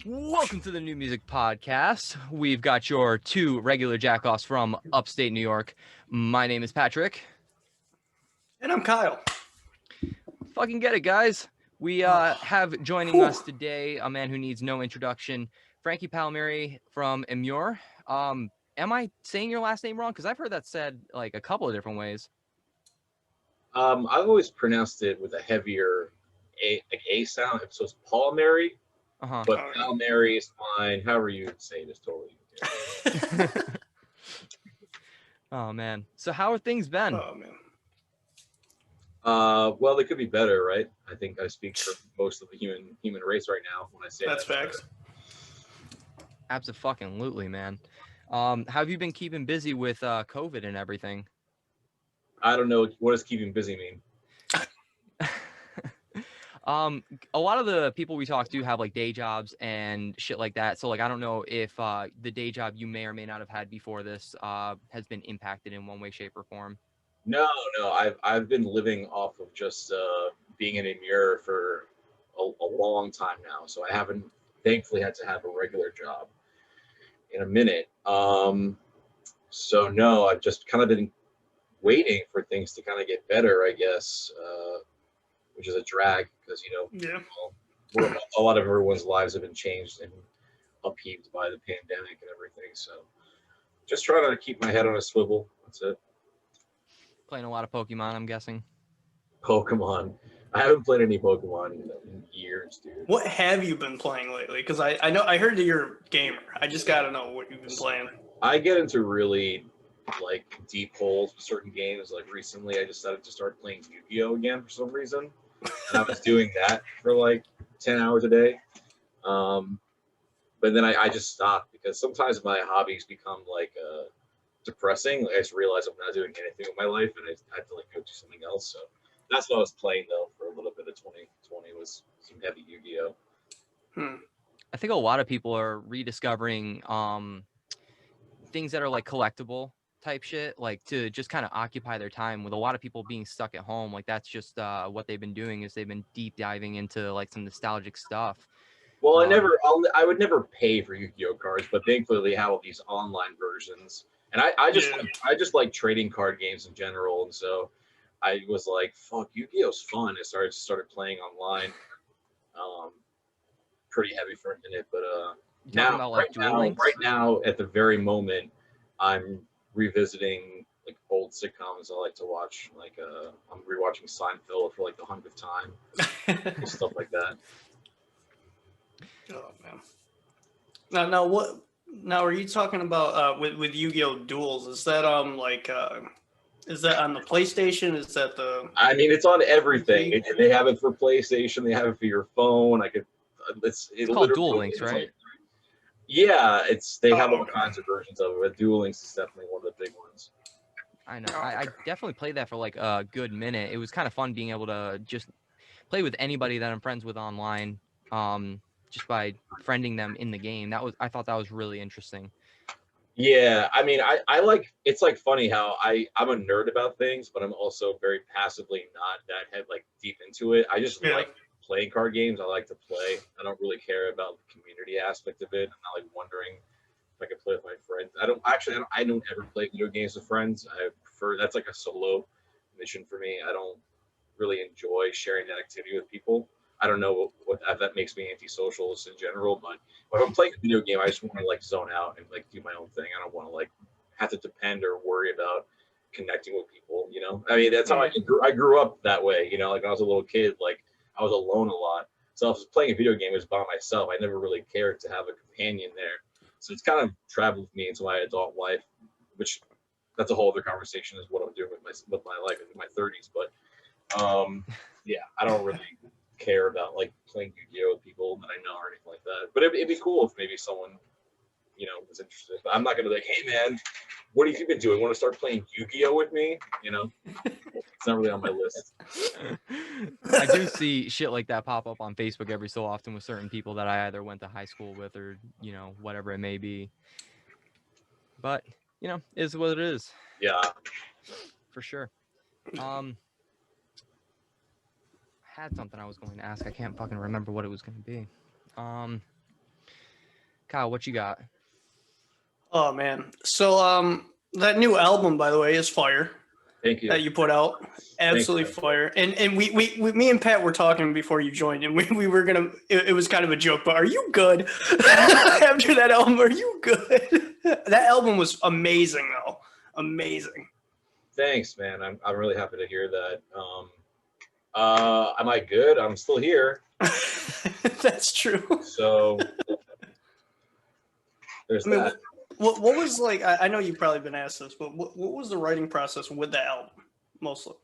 Welcome to the New Music Podcast. We've got your two regular jackoffs from upstate New York. My name is Patrick. And I'm Kyle. Fucking get it, guys. We have joining us today a man who needs no introduction, Frankie Palmeri from Emmure. Am I saying your last name wrong? Because I've heard that said like a couple of different ways. I've always pronounced it with a heavier A sound. So it's Palmeri, but Palmeri is fine. However you say it is totally okay. Oh, man. So how have things been? Oh, man. Well, they could be better, right? I think I speak for most of the human race right now when I say that's facts. Absolutely, man. How have you been keeping busy with COVID and everything? I don't know. What does keeping busy mean? A lot of the people we talk to have like day jobs and shit like that. So like, I don't know if the day job you may or may not have had before this has been impacted in one way, shape, or form. No. I've been living off of just being in Emmure for a long time now. So I haven't, thankfully, had to have a regular job in a minute. So no, I've just kind of been waiting for things to kind of get better, I guess, which is a drag because, a lot of everyone's lives have been changed and upheaved by the pandemic and everything. So just trying to keep my head on a swivel. That's it. Playing a lot of Pokemon, I'm guessing. Pokemon. I haven't played any Pokemon in years, dude. What have you been playing lately? Because I heard that you're a gamer. I just got to know what you've been playing. I get into really like deep holes with certain games. Like recently I decided to start playing Yu-Gi-Oh again for some reason, and I was doing that for like 10 hours a day, but then I just stopped because sometimes my hobbies become like depressing. Like I just realize I'm not doing anything with my life and I have to like go do something else. So that's what I was playing though for a little bit of 2020 was some heavy Yu-Gi-Oh. I think a lot of people are rediscovering things that are like collectible type shit, like to just kind of occupy their time. With a lot of people being stuck at home, like that's just what they've been doing is they've been deep diving into like some nostalgic stuff. Well, I would never pay for Yu-Gi-Oh cards, but thankfully they have all these online versions, and I just like trading card games in general, and so I was like, fuck, Yu-Gi-Oh's fun. I started playing online, pretty heavy for a minute, but right now, at the very moment, I'm revisiting like old sitcoms I like to watch. Like I'm rewatching Seinfeld for like the 100th time, stuff like that. Oh man. Now are you talking about with Yu-Gi-Oh duels? Is that is that on the PlayStation? Is that the? I mean, it's on everything. They have it for PlayStation. They have it for your phone. It's called Duel Links, right? Like, yeah, they have all kinds of versions of it. But Duel Links is definitely one of the big ones. I know. I definitely played that for like a good minute. It was kind of fun being able to just play with anybody that I'm friends with online, just by friending them in the game. I thought that was really interesting. Yeah, I mean, I like, it's like funny how I'm a nerd about things, but I'm also very passively not that like deep into it. I just like playing card games. I like to play. I don't really care about the community aspect of it. I'm not like wondering if I can play with my friends. I don't ever play video games with friends. I prefer, that's like a solo mission for me. I don't really enjoy sharing that activity with people. I don't know what if that makes me antisocial in general, but if I'm playing a video game, I just want to like zone out and like do my own thing. I don't want to like have to depend or worry about connecting with people. I mean, that's how I grew up that way. Like when I was a little kid, like I was alone a lot. So if I was playing a video game, it was by myself. I never really cared to have a companion there. So it's kind of traveled with me into my adult life, which that's a whole other conversation is what I'm doing with my life in my 30s. But yeah, I don't really care about like playing Yu-Gi-Oh with people that I know or anything like that. But it'd be cool if maybe someone, was interested. But I'm not gonna be like, hey man, what have you been doing? Want to start playing Yu-Gi-Oh with me? It's not really on my list. I do see shit like that pop up on Facebook every so often with certain people that I either went to high school with or, whatever it may be. But, is what it is. Yeah. For sure. Had something I was going to ask. I can't fucking remember what it was going to be. Kyle, what you got? Oh man. So that new album, by the way, is fire. Thank you. That you put out. Absolutely fire. And we me and Pat were talking before you joined, and we were gonna it was kind of a joke, but are you good? After that album, are you good? That album was amazing though. Amazing. Thanks, man. I'm really happy to hear that. Am I good? I'm still here. That's true. So there's that. What was like? I know you've probably been asked this, but what was the writing process with the album mostly?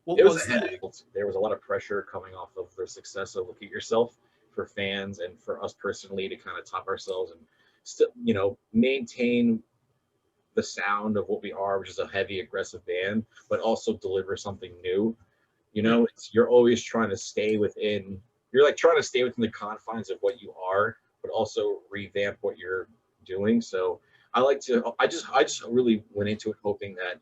What was that? There was a lot of pressure coming off of the success of Look at Yourself for fans and for us personally to kind of top ourselves and still, you know, maintain the sound of what we are, which is a heavy, aggressive band, but also deliver something new. You know, you're always trying to stay within. You're like trying to stay within the confines of what you are, but also revamp what you're doing. So I just really went into it hoping that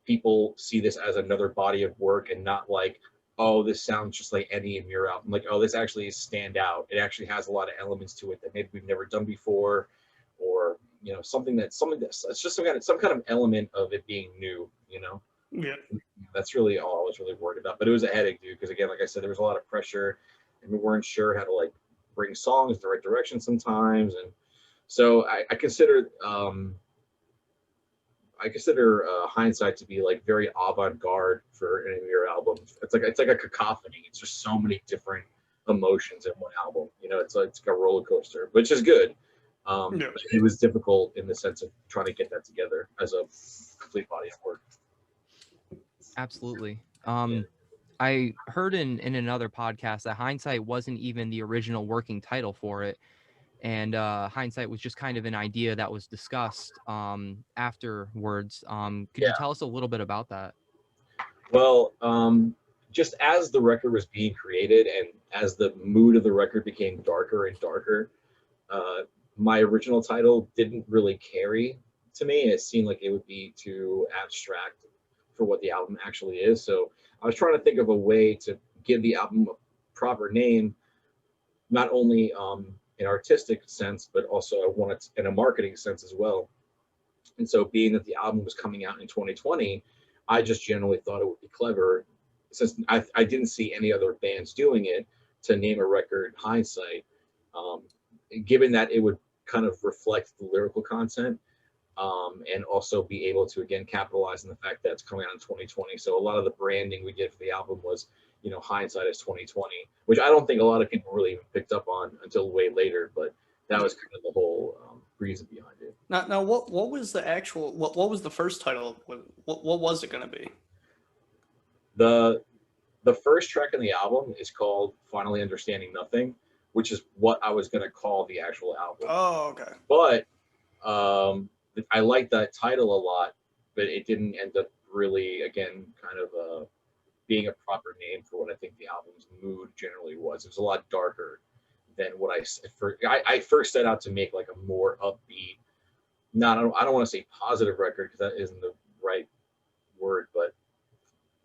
people see this as another body of work and not like, oh, this sounds just like any Emmure album. Like, oh, this actually is stand out. It actually has a lot of elements to it that maybe we've never done before, or you know, something that's it's just some kind of element of it being new. You know, Yeah. that's really all I was really worried about. But it was a headache, dude, because again, like I said, there was a lot of pressure, and we weren't sure how to like bring songs the right direction sometimes, and so I consider Hindsight to be like very avant-garde for an Emmure album. It's like a cacophony. It's just so many different emotions in one album. You know, it's like a roller coaster, which is good. But it was difficult in the sense of trying to get that together as a complete body of work. Absolutely. I heard in another podcast that Hindsight wasn't even the original working title for it. And Hindsight was just kind of an idea that was discussed afterwards. Could you tell us a little bit about that? Well, just as the record was being created and as the mood of the record became darker and darker, my original title didn't really carry to me. It seemed like it would be too abstract for what the album actually is. So I was trying to think of a way to give the album a proper name, not only in artistic sense, but also I wanted in a marketing sense as well. And so being that the album was coming out in 2020, I just generally thought it would be clever, since I didn't see any other bands doing it, to name a record Hindsight, given that it would kind of reflect the lyrical content, and also be able to, again, capitalize on the fact that it's coming out in 2020. So a lot of the branding we did for the album was, you know, Hindsight is 2020, which I don't think a lot of people really even picked up on until way later, but that was kind of the whole reason behind it. Now, what was the actual, what was the first title? What was it going to be? The first track in the album is called Finally Understanding Nothing, which is what I was going to call the actual album. Oh, okay. But I liked that title a lot, but it didn't end up really, again, kind of being a proper name for what I think the album's mood generally was. It was a lot darker than what I first set out to make, like a more upbeat, I don't want to say positive record because that isn't the right word, but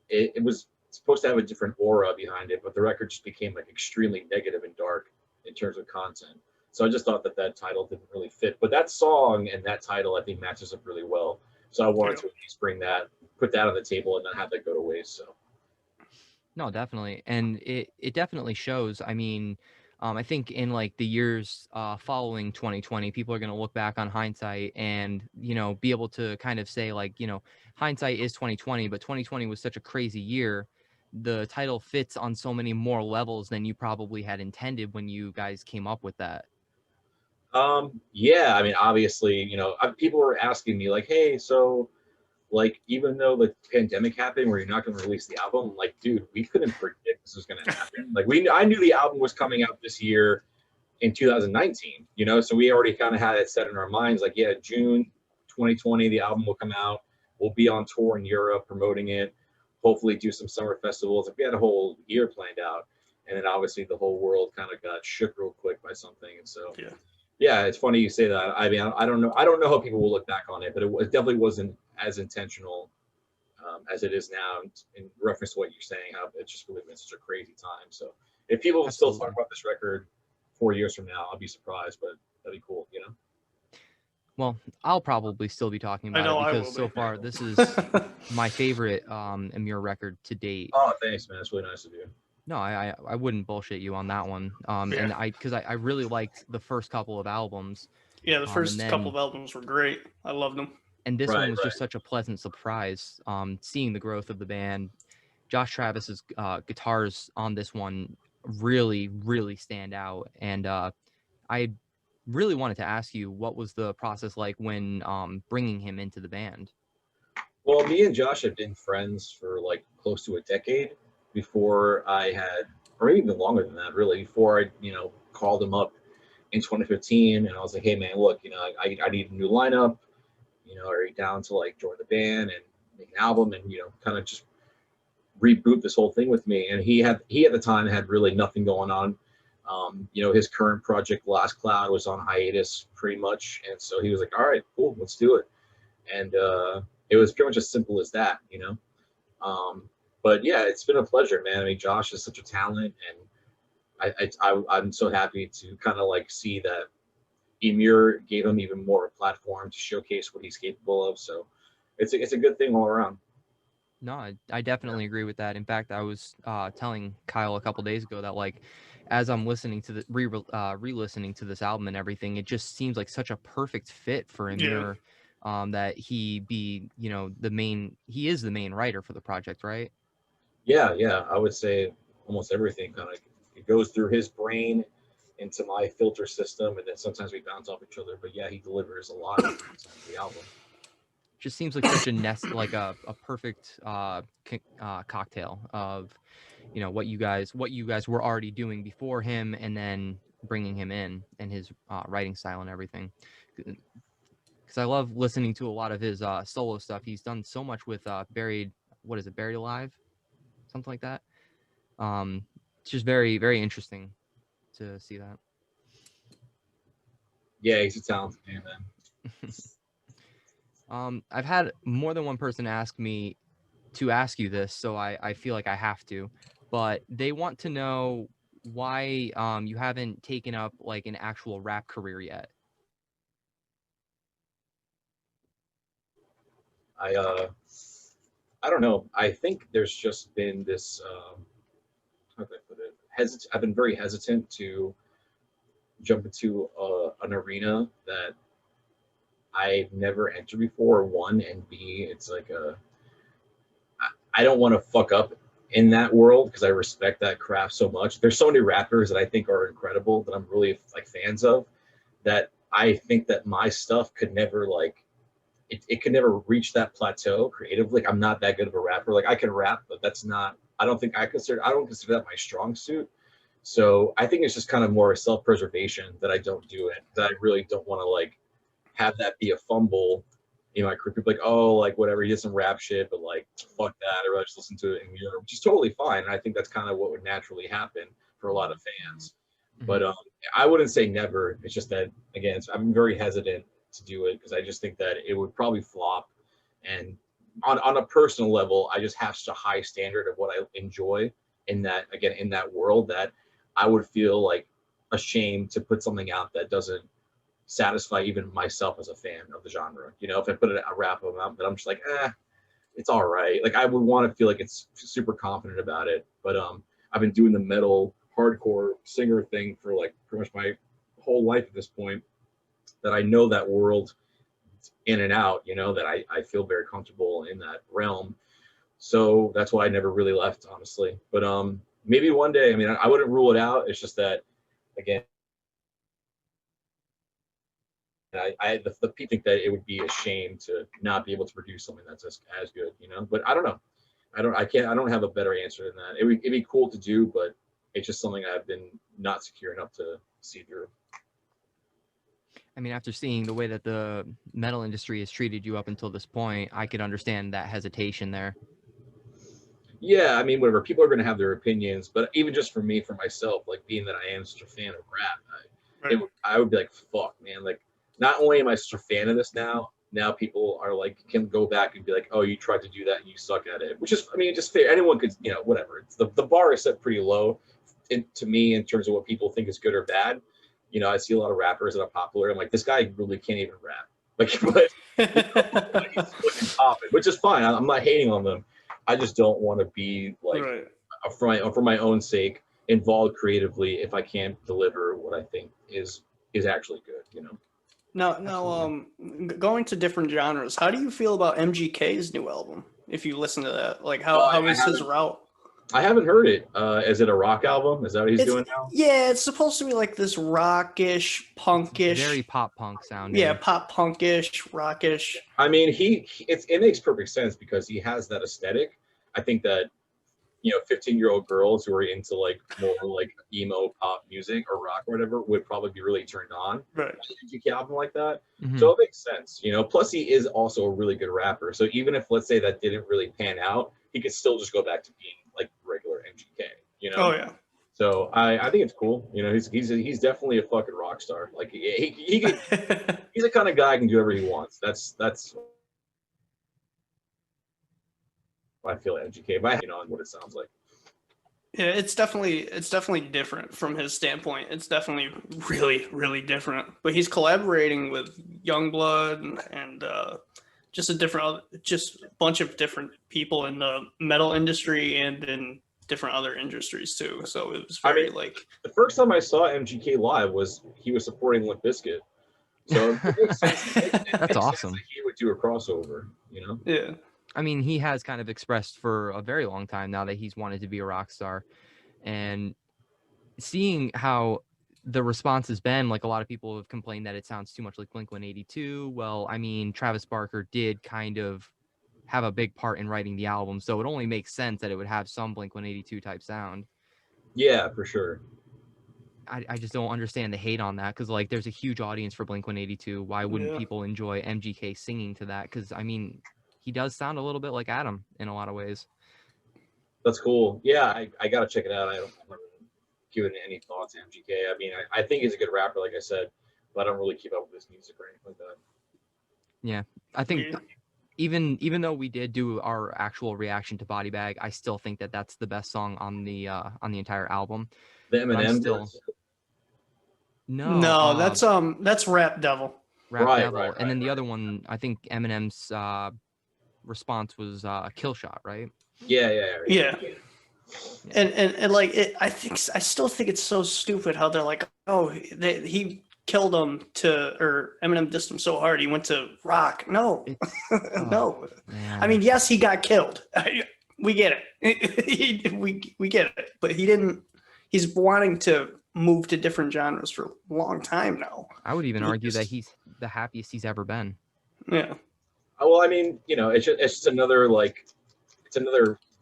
it was supposed to have a different aura behind it, but the record just became like extremely negative and dark in terms of content. So I just thought that title didn't really fit, but that song and that title I think matches up really well. So I wanted to at least put that on the table and not have that go to waste. So. No, definitely. And it definitely shows. I mean, I think in like the years following 2020, people are going to look back on Hindsight and, you know, be able to kind of say like, you know, Hindsight is 2020, but 2020 was such a crazy year. The title fits on so many more levels than you probably had intended when you guys came up with that. Yeah, I mean, obviously, you know, people were asking me like, hey, so like, even though the pandemic happened where you're not going to release the album, I'm like, dude, we couldn't predict this was going to happen. Like, I knew the album was coming out this year in 2019, you know, so we already kind of had it set in our minds, like, yeah, June 2020, the album will come out. We'll be on tour in Europe promoting it, hopefully do some summer festivals. Like, we had a whole year planned out. And then obviously the whole world kind of got shook real quick by something. And so, yeah, it's funny you say that. I mean, I don't know how people will look back on it, but it definitely wasn't as intentional as it is now, in reference to what you're saying, how it's just really been such a crazy time. So if people still talk about this record 4 years from now, I'll be surprised, but That'd be cool, you know. Well, I'll probably still be talking I about know it I because will so be. far this is my favorite Emmure record to date. Oh, thanks, man. That's really nice of you. No, I wouldn't bullshit you on that one. And Yeah. because I really liked the first couple of albums. Yeah, the And first couple then of albums were great. I loved them. and this one Right, was just such a pleasant surprise. Seeing the growth of the band. Josh Travis's guitars on this one really stand out, and I really wanted to ask you what was the process like when bringing him into the band. Well, me and Josh have been friends for like close to a decade before I had, or maybe even longer than that, really, before I, called him up in 2015 and I was like, hey, man, look, I need a new lineup. Are you down to like join the band and make an album and, kind of just reboot this whole thing with me? And he at the time had really nothing going on. His current project, Last Cloud, was on hiatus pretty much. And so he was like, all right, cool, let's do it. And it was pretty much as simple as that, but yeah, it's been a pleasure, man. I mean, Josh is such a talent, and I'm so happy to kind of like see that Emmure gave him even more of a platform to showcase what he's capable of. So it's a good thing all around. No, I definitely agree with that. In fact, I was telling Kyle a couple days ago that like as I'm listening to the re-listening to this album and everything, it just seems like such a perfect fit for Emmure. That he be, he is the main writer for the project, right? Yeah, I would say almost everything kind of it goes through his brain into my filter system, and then sometimes we bounce off each other. But yeah, he delivers a lot of the album. Just seems like such a perfect cocktail of what you guys were already doing before him, and then bringing him in and his writing style and everything. Because I love listening to a lot of his solo stuff. He's done so much with Buried Alive, something like that. It's just very, very interesting to see that. Yeah, he's a talented man. I've had more than one person ask me to ask you this, so I feel like I have to. But they want to know why you haven't taken up like an actual rap career yet. I don't know. I think there's just been this how can I put it? I've been very hesitant to jump into an arena that I've never entered before. One, and B, it's like I don't want to fuck up in that world because I respect that craft so much. There's so many rappers that I think are incredible that I'm really like fans of, that I think that my stuff could never like it could never reach that plateau creatively. Like, I'm not that good of a rapper. Like, I can rap, but that's not, I don't consider that my strong suit. So I think it's just kind of more self-preservation that I don't do it. That I really don't want to like have that be a fumble. My crew people like, oh, like whatever, he did some rap shit, but like fuck that, or I just listen to it, which is totally fine. And I think that's kind of what would naturally happen for a lot of fans. Mm-hmm. But I wouldn't say never. It's just that again, I'm very hesitant to do it because I just think that it would probably flop. And on a personal level, I just have such a high standard of what I enjoy in that world that I would feel like ashamed to put something out that doesn't satisfy even myself as a fan of the genre. If I put a rap out that I'm just like, it's all right. Like, I would want to feel like it's super confident about it. But I've been doing the metal hardcore singer thing for like pretty much my whole life at this point, that I know that world in and out, that I feel very comfortable in that realm. So that's why I never really left, honestly. But maybe one day, I mean, I wouldn't rule it out. It's just that, again, the people think that it would be a shame to not be able to produce something that's as good, but I don't know. I don't have a better answer than that. It'd be cool to do, but it's just something I've been not secure enough to see through. I mean, after seeing the way that the metal industry has treated you up until this point, I could understand that hesitation there. Yeah, I mean, whatever. People are going to have their opinions, but even just for me, for myself, like being that I am such a fan of rap, I would be like, fuck, man. Like, not only am I such a fan of this now people are like, can go back and be like, oh, you tried to do that and you suck at it, which is, I mean, just fair. Anyone could, whatever. It's the bar is set pretty low to me in terms of what people think is good or bad. you know, I see a lot of rappers that are popular. I'm like, this guy really can't even rap. Like, but, but he's fucking popping, which is fine. I'm not hating on them. I just don't want to be like, for my own sake, involved creatively if I can't deliver what I think is actually good, you know. Now, going to different genres, how do you feel about MGK's new album? If you listen to that, like how is his route? I haven't heard it. Is it a rock album? Is that what he's doing now? Yeah, it's supposed to be like this rockish, punkish, very pop punk sounding. Yeah, pop punkish, rockish. I mean, it makes perfect sense because he has that aesthetic. I think that, you know, 15-year-old girls who are into like more like emo pop music or rock or whatever would probably be really turned on. Right. A album like that. So it makes sense, you know. Plus, he is also a really good rapper. So even if, let's say, that didn't really pan out, he could still just go back to being like regular MGK, you know. Oh yeah. So I think it's cool. You know, he's definitely a fucking rock star. Like he could, he's the kind of guy who can do whatever he wants. That's I feel like MGK, but you know what it sounds like. Yeah, it's definitely different from his standpoint. It's definitely really, really different. But he's collaborating with Youngblood and just a bunch of different people in the metal industry and in different other industries too. So it was very like the first time I saw MGK live was he was supporting Limp Bizkit. So it makes sense. That's awesome. That he would do a crossover, you know? Yeah. I mean, he has kind of expressed for a very long time now that he's wanted to be a rock star, and seeing how the response has been, like a lot of people have complained that it sounds too much like Blink-182. Well, I mean, Travis Barker did kind of have a big part in writing the album, so it only makes sense that it would have some Blink-182 type sound. Yeah, for sure. I just don't understand the hate on that, because like there's a huge audience for Blink-182. Why wouldn't people enjoy MGK singing to that? Because I mean, he does sound a little bit like Adam in a lot of ways. That's cool. Yeah, I gotta check it out. I haven't given any thoughts to MGK. I mean, I think he's a good rapper, like I said, but I don't really keep up with his music or anything like that. Yeah, I think even though we did do our actual reaction to Body Bag, I still think that that's the best song on the entire album. The Eminem still... No, that's Rap Devil. Rap Devil, and then the other one, I think Eminem's response was Kill Shot, right? Yeah. And like I still think it's so stupid how they're like, oh, he killed him or Eminem dissed him so hard he went to rock. No, no. Man. I mean, yes, he got killed. We get it. we get it. But he didn't. He's wanting to move to different genres for a long time now. I would even argue that he's the happiest he's ever been. Yeah. Well, I mean, you know, it's just another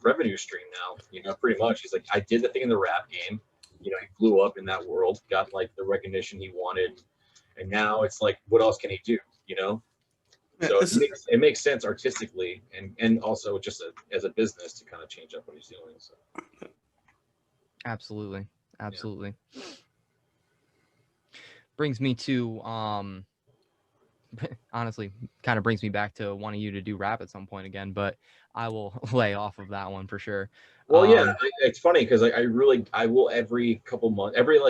revenue stream now. You know, pretty much. He's like, I did the thing in the rap game. You know, he blew up in that world, got like the recognition he wanted, and now it's like, what else can he do? You know. So it makes sense artistically, and also just as a business to kind of change up what he's doing. So. Absolutely. Brings me to honestly kind of brings me back to wanting you to do rap at some point again, but I will lay off of that one for sure. Well, yeah, it's funny because I will every couple months, every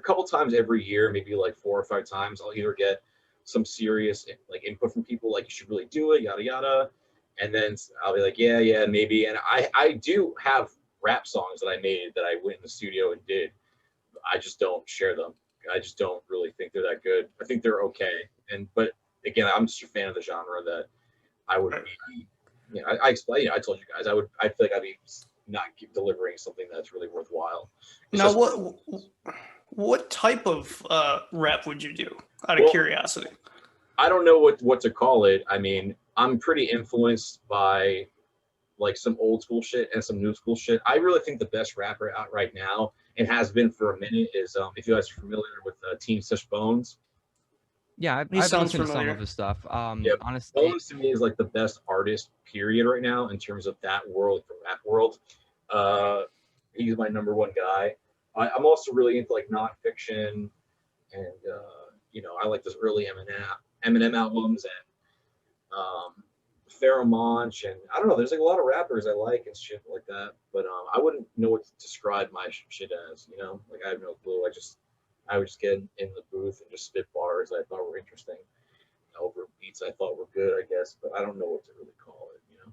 couple times every year, maybe like 4 or 5 times, I'll either get some serious like input from people like, you should really do it, yada yada, and then I'll be like, yeah, maybe. And I do have rap songs that I made that I went in the studio and did. I just don't share them. I just don't really think they're that good. I think they're okay. But again, I'm just a fan of the genre that I would be, you know, I explained, I told you guys, I feel like I'd be not keep delivering something that's really worthwhile. Now, what type of rap would you do out of curiosity? I don't know what to call it. I mean, I'm pretty influenced by like some old school shit and some new school shit. I really think the best rapper out right now, and has been for a minute, is if you guys are familiar with Team Such Bones. Yeah, I've listened to some of his stuff. Honestly, Bones to me is like the best artist period right now in terms of that world, the rap world. He's my number one guy. I'm also really into like nonfiction, and you know, I like those early Eminem albums and Pharoah Monch, and I don't know, there's like a lot of rappers I like and shit like that, but I wouldn't know what to describe my shit as, you know, like I have no clue. I would just get in the booth and just spit bars I thought were interesting over beats I thought were good, I guess, but I don't know what to really call it, you know.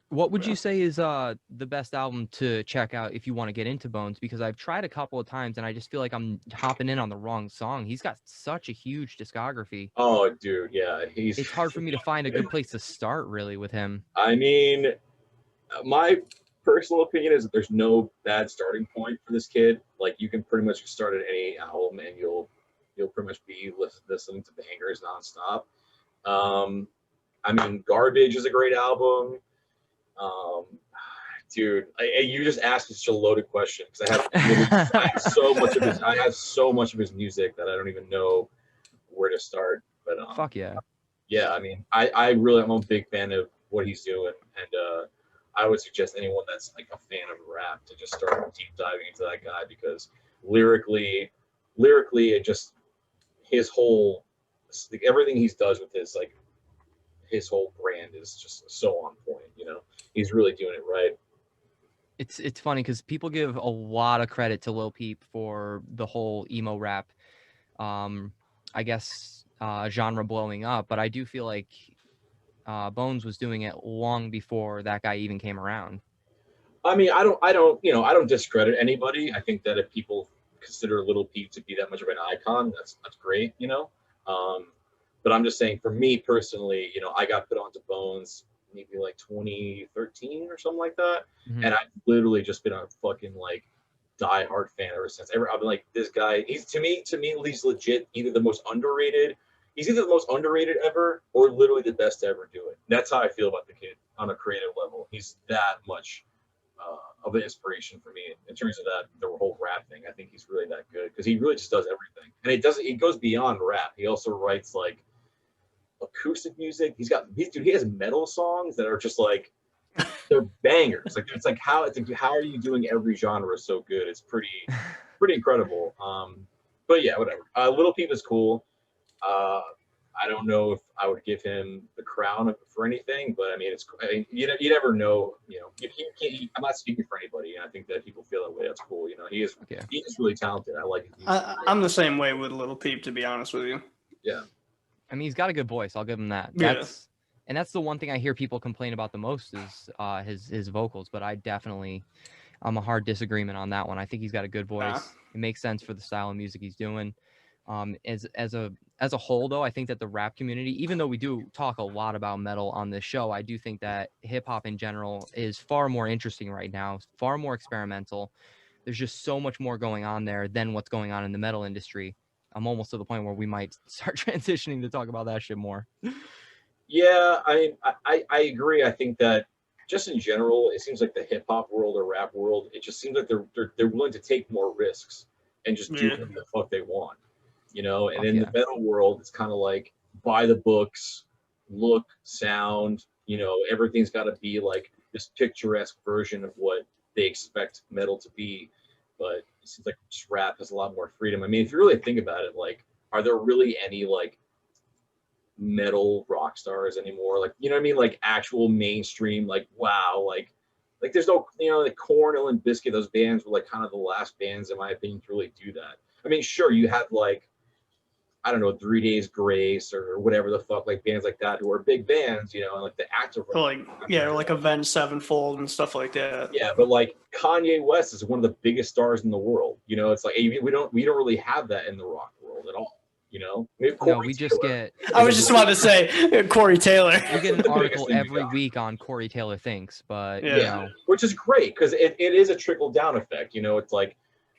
What would you say is the best album to check out if you want to get into Bones? Because I've tried a couple of times and I just feel like I'm hopping in on the wrong song. He's got such a huge discography. Oh, dude, yeah, It's hard for me to find a good place to start really with him. I mean, my personal opinion is that there's no bad starting point for this kid. Like, you can pretty much start at any album and you'll pretty much be listening to bangers nonstop. I mean, Garbage is a great album. Dude, you just asked me such a loaded question because I have so much of his music that I don't even know where to start. But Fuck yeah. Yeah, I mean, I'm a big fan of what he's doing, and I would suggest anyone that's like a fan of rap to just start deep diving into that guy, because lyrically, it just his whole, like, everything he does with his whole brand is just so on point. You know, he's really doing it right. It's funny because people give a lot of credit to Lil Peep for the whole emo rap, I guess, genre blowing up, but I do feel like Bones was doing it long before that guy even came around. I mean, I don't discredit anybody. I think that if people consider Lil Peep to be that much of an icon, that's great, you know. But I'm just saying, for me personally, you know, I got put onto Bones maybe like 2013 or something like that, and I've literally just been a fucking like diehard fan ever since. I've been like, this guy, he's to me he's legit either the most underrated. He's either the most underrated ever or literally the best to ever do it. That's how I feel about the kid on a creative level. He's that much of an inspiration for me in terms of the whole rap thing. I think he's really that good because he really just does everything, and it goes beyond rap. He also writes like acoustic music. He has metal songs that are just like, they're bangers. Like, it's like how are you doing every genre so good? It's pretty incredible. But yeah, whatever. Lil Peep is cool. I don't know if I would give him the crown for anything, but I mean, you never know. You know, I'm not speaking for anybody, and I think that people feel that way. That's cool. You know, he is really talented. I like it. I'm the same way with Lil Peep, to be honest with you. Yeah. I mean, he's got a good voice. I'll give him that. Yeah. That's the one thing I hear people complain about the most is his vocals. But I'm a hard disagreement on that one. I think he's got a good voice. It makes sense for the style of music he's doing. As a whole, though, I think that the rap community, even though we do talk a lot about metal on this show, I do think that hip hop in general is far more interesting right now, far more experimental. There's just so much more going on there than what's going on in the metal industry. I'm almost to the point where we might start transitioning to talk about that shit more. Yeah, I agree. I think that just in general, it seems like the hip hop world or rap world, it just seems like they're willing to take more risks and just do what the fuck they want, you know. And in the metal world, it's kind of like buy the books, look, sound, you know, everything's got to be like this picturesque version of what they expect metal to be. But it seems like just rap has a lot more freedom. I mean, if you really think about it, like, are there really any like metal rock stars anymore? Like, you know what I mean? Like actual mainstream, like, wow, like there's no, you know, like Korn, Limp Bizkit, those bands were like kind of the last bands, in my opinion, to really do that. I mean, sure, you have like, I don't know, 3 Days Grace or whatever the fuck, like bands like that who are big bands, you know, and like the active, like Avenged Sevenfold and stuff like that. Yeah, but like Kanye West is one of the biggest stars in the world. You know, it's like we don't really have that in the rock world at all. You know, we just get. I was just about to say Corey Taylor. We get an article every week on Corey Taylor Thinks, but you know, which is great because it is a trickle down effect. You know, it's like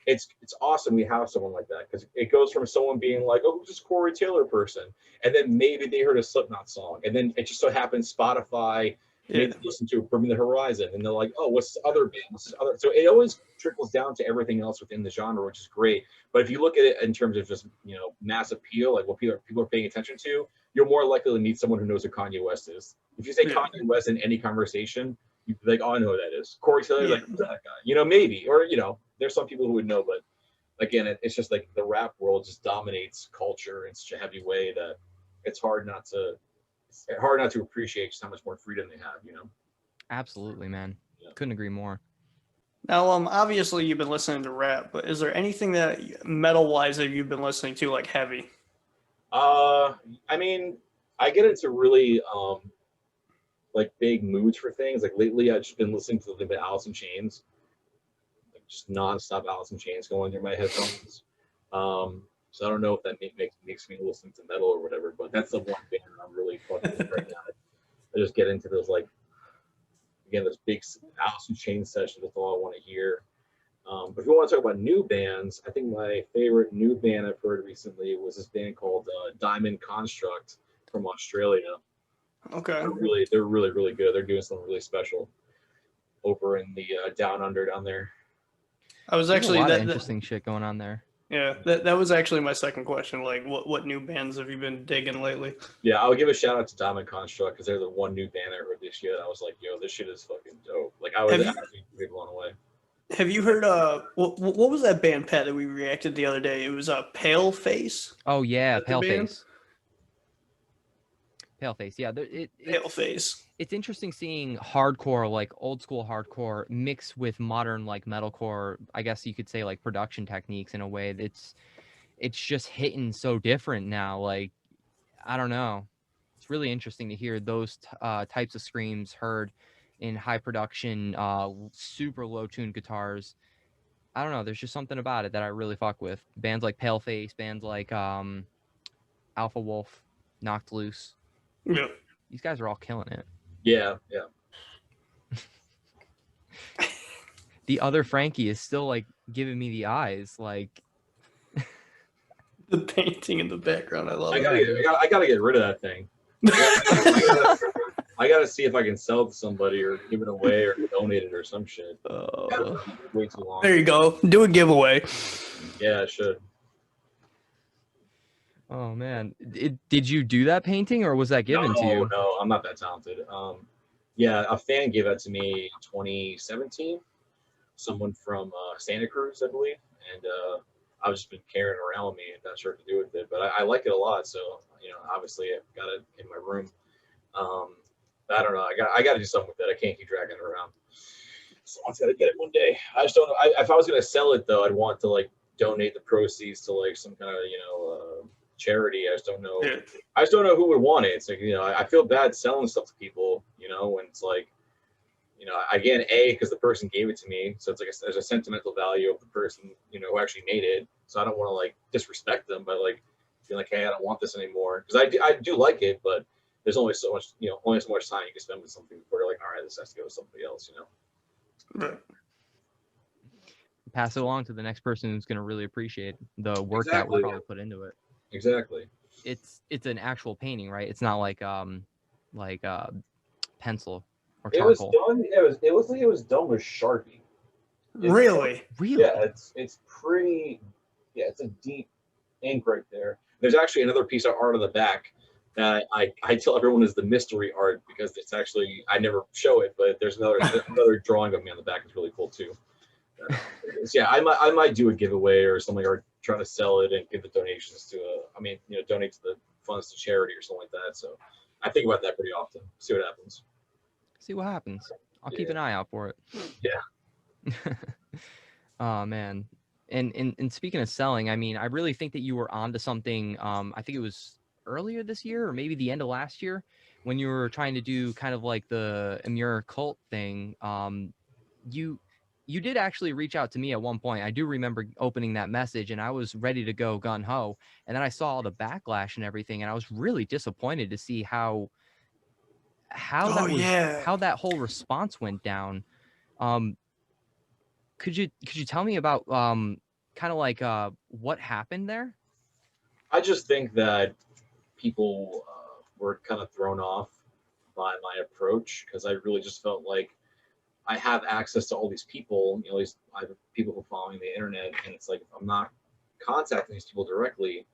it's awesome we have someone like that because it goes from someone being like, oh, who's this Corey Taylor person, and then maybe they heard a Slipknot song, and then it just so happens Spotify made them listen to Bring Me the Horizon, and they're like, oh, what's the other band? So it always trickles down to everything else within the genre, which is great. But if you look at it in terms of just, you know, mass appeal, like what people are paying attention to, you're more likely to meet someone who knows who Kanye West is. If you say Kanye West in any conversation, you'd be like, oh, I know who that is. Corey Taylor, like, who's that guy? You know, maybe, or, you know, there's some people who would know, but again, it's just like the rap world just dominates culture in such a heavy way that it's hard not to appreciate just how much more freedom they have, you know? Absolutely, man. Couldn't agree more. Now, obviously you've been listening to rap, but is there anything that metal-wise that you've been listening to, like heavy? I mean, I get into really like big moods for things. Like lately, I've just been listening to the Alice in Chains, like just nonstop Alice in Chains going through my headphones. So I don't know if that makes me listen to metal or whatever, but that's the one thing I'm really fucking with right now. I just get into those, like, again, those big Alice in Chains sessions. That's all I want to hear. But if you want to talk about new bands, I think my favorite new band I've heard recently was this band called Diamond Construct from Australia. Okay. They're really good. They're doing something really special over in the down under down there. I was There's actually a lot of interesting shit going on there. Yeah, that was actually my second question. Like, what new bands have you been digging lately? Yeah, I'll give a shout out to Diamond Construct because they're the one new band I heard this year that I was like, yo, this shit is fucking dope. Like, I was actually blown away. Have you heard what was that band, Pat, that we reacted the other day? It was Pale Face. Oh yeah, Pale Face. Pale Face, yeah. Pale Face. It's interesting seeing hardcore, like old school hardcore, mixed with modern, like metalcore. I guess you could say like production techniques in a way. It's just hitting so different now. Like, I don't know. It's really interesting to hear those types of screams heard in high production, super low tuned guitars. I don't know. There's just something about it that I really fuck with. Bands like Pale Face, bands like Alpha Wolf, Knocked Loose. Yeah. These guys are all killing it. Yeah. The other Frankie is still like giving me the eyes, like the painting in the background. I love it. I gotta get rid of that thing. I gotta see if I can sell it to somebody or give it away or donate it or some shit. Way too long. There you go. Do a giveaway. Yeah, I should. Oh man, did you do that painting or was that given to you? No, I'm not that talented. Yeah, a fan gave that to me in 2017. Someone from Santa Cruz, I believe, and I've just been carrying it around with me and not sure what to do with it. But I like it a lot, so obviously I've got it in my room. I don't know. I got to do something with it. I can't keep dragging it around. Someone's got to get it one day. I just don't know. If I was gonna sell it though, I'd want to like donate the proceeds to like some kind of charity. I just don't know. Yeah. I just don't know who would want it. It's like I feel bad selling stuff to people. When it's like again, because the person gave it to me, so it's like there's a sentimental value of the person who actually made it. So I don't want to like disrespect them by like being like, hey, I don't want this anymore, because I do like it, but there's only so much time you can spend with something before you're like, all right, this has to go to somebody else. Right. Pass it along to the next person who's going to really appreciate the work that we probably put into it. Exactly. It's an actual painting, right? It's not like pencil or charcoal. It looks like it was done with Sharpie. Really? Yeah, it's pretty. Yeah, it's a deep ink right there. There's actually another piece of art on the back that I tell everyone is the mystery art, because it's actually, I never show it, but there's another drawing of me on the back. It's really cool too. Yeah, I might do a giveaway or something, or try to sell it and give the donations to donate to the funds to charity or something like that. So I think about that pretty often. See what happens. See what happens. I'll keep an eye out for it. Yeah. Oh man. And speaking of selling, I mean, I really think that you were onto something. I think it was earlier this year or maybe the end of last year when you were trying to do kind of like the Emmure cult thing. You did actually reach out to me at one point. I do remember opening that message and I was ready to go gun ho. And then I saw all the backlash and everything, and I was really disappointed to see how that whole response went down. Could you tell me about kind of like what happened there? I just think that people were kind of thrown off by my approach, because I really just felt like I have access to all these people. At least I have people who are following the internet, and it's like if I'm not contacting these people directly,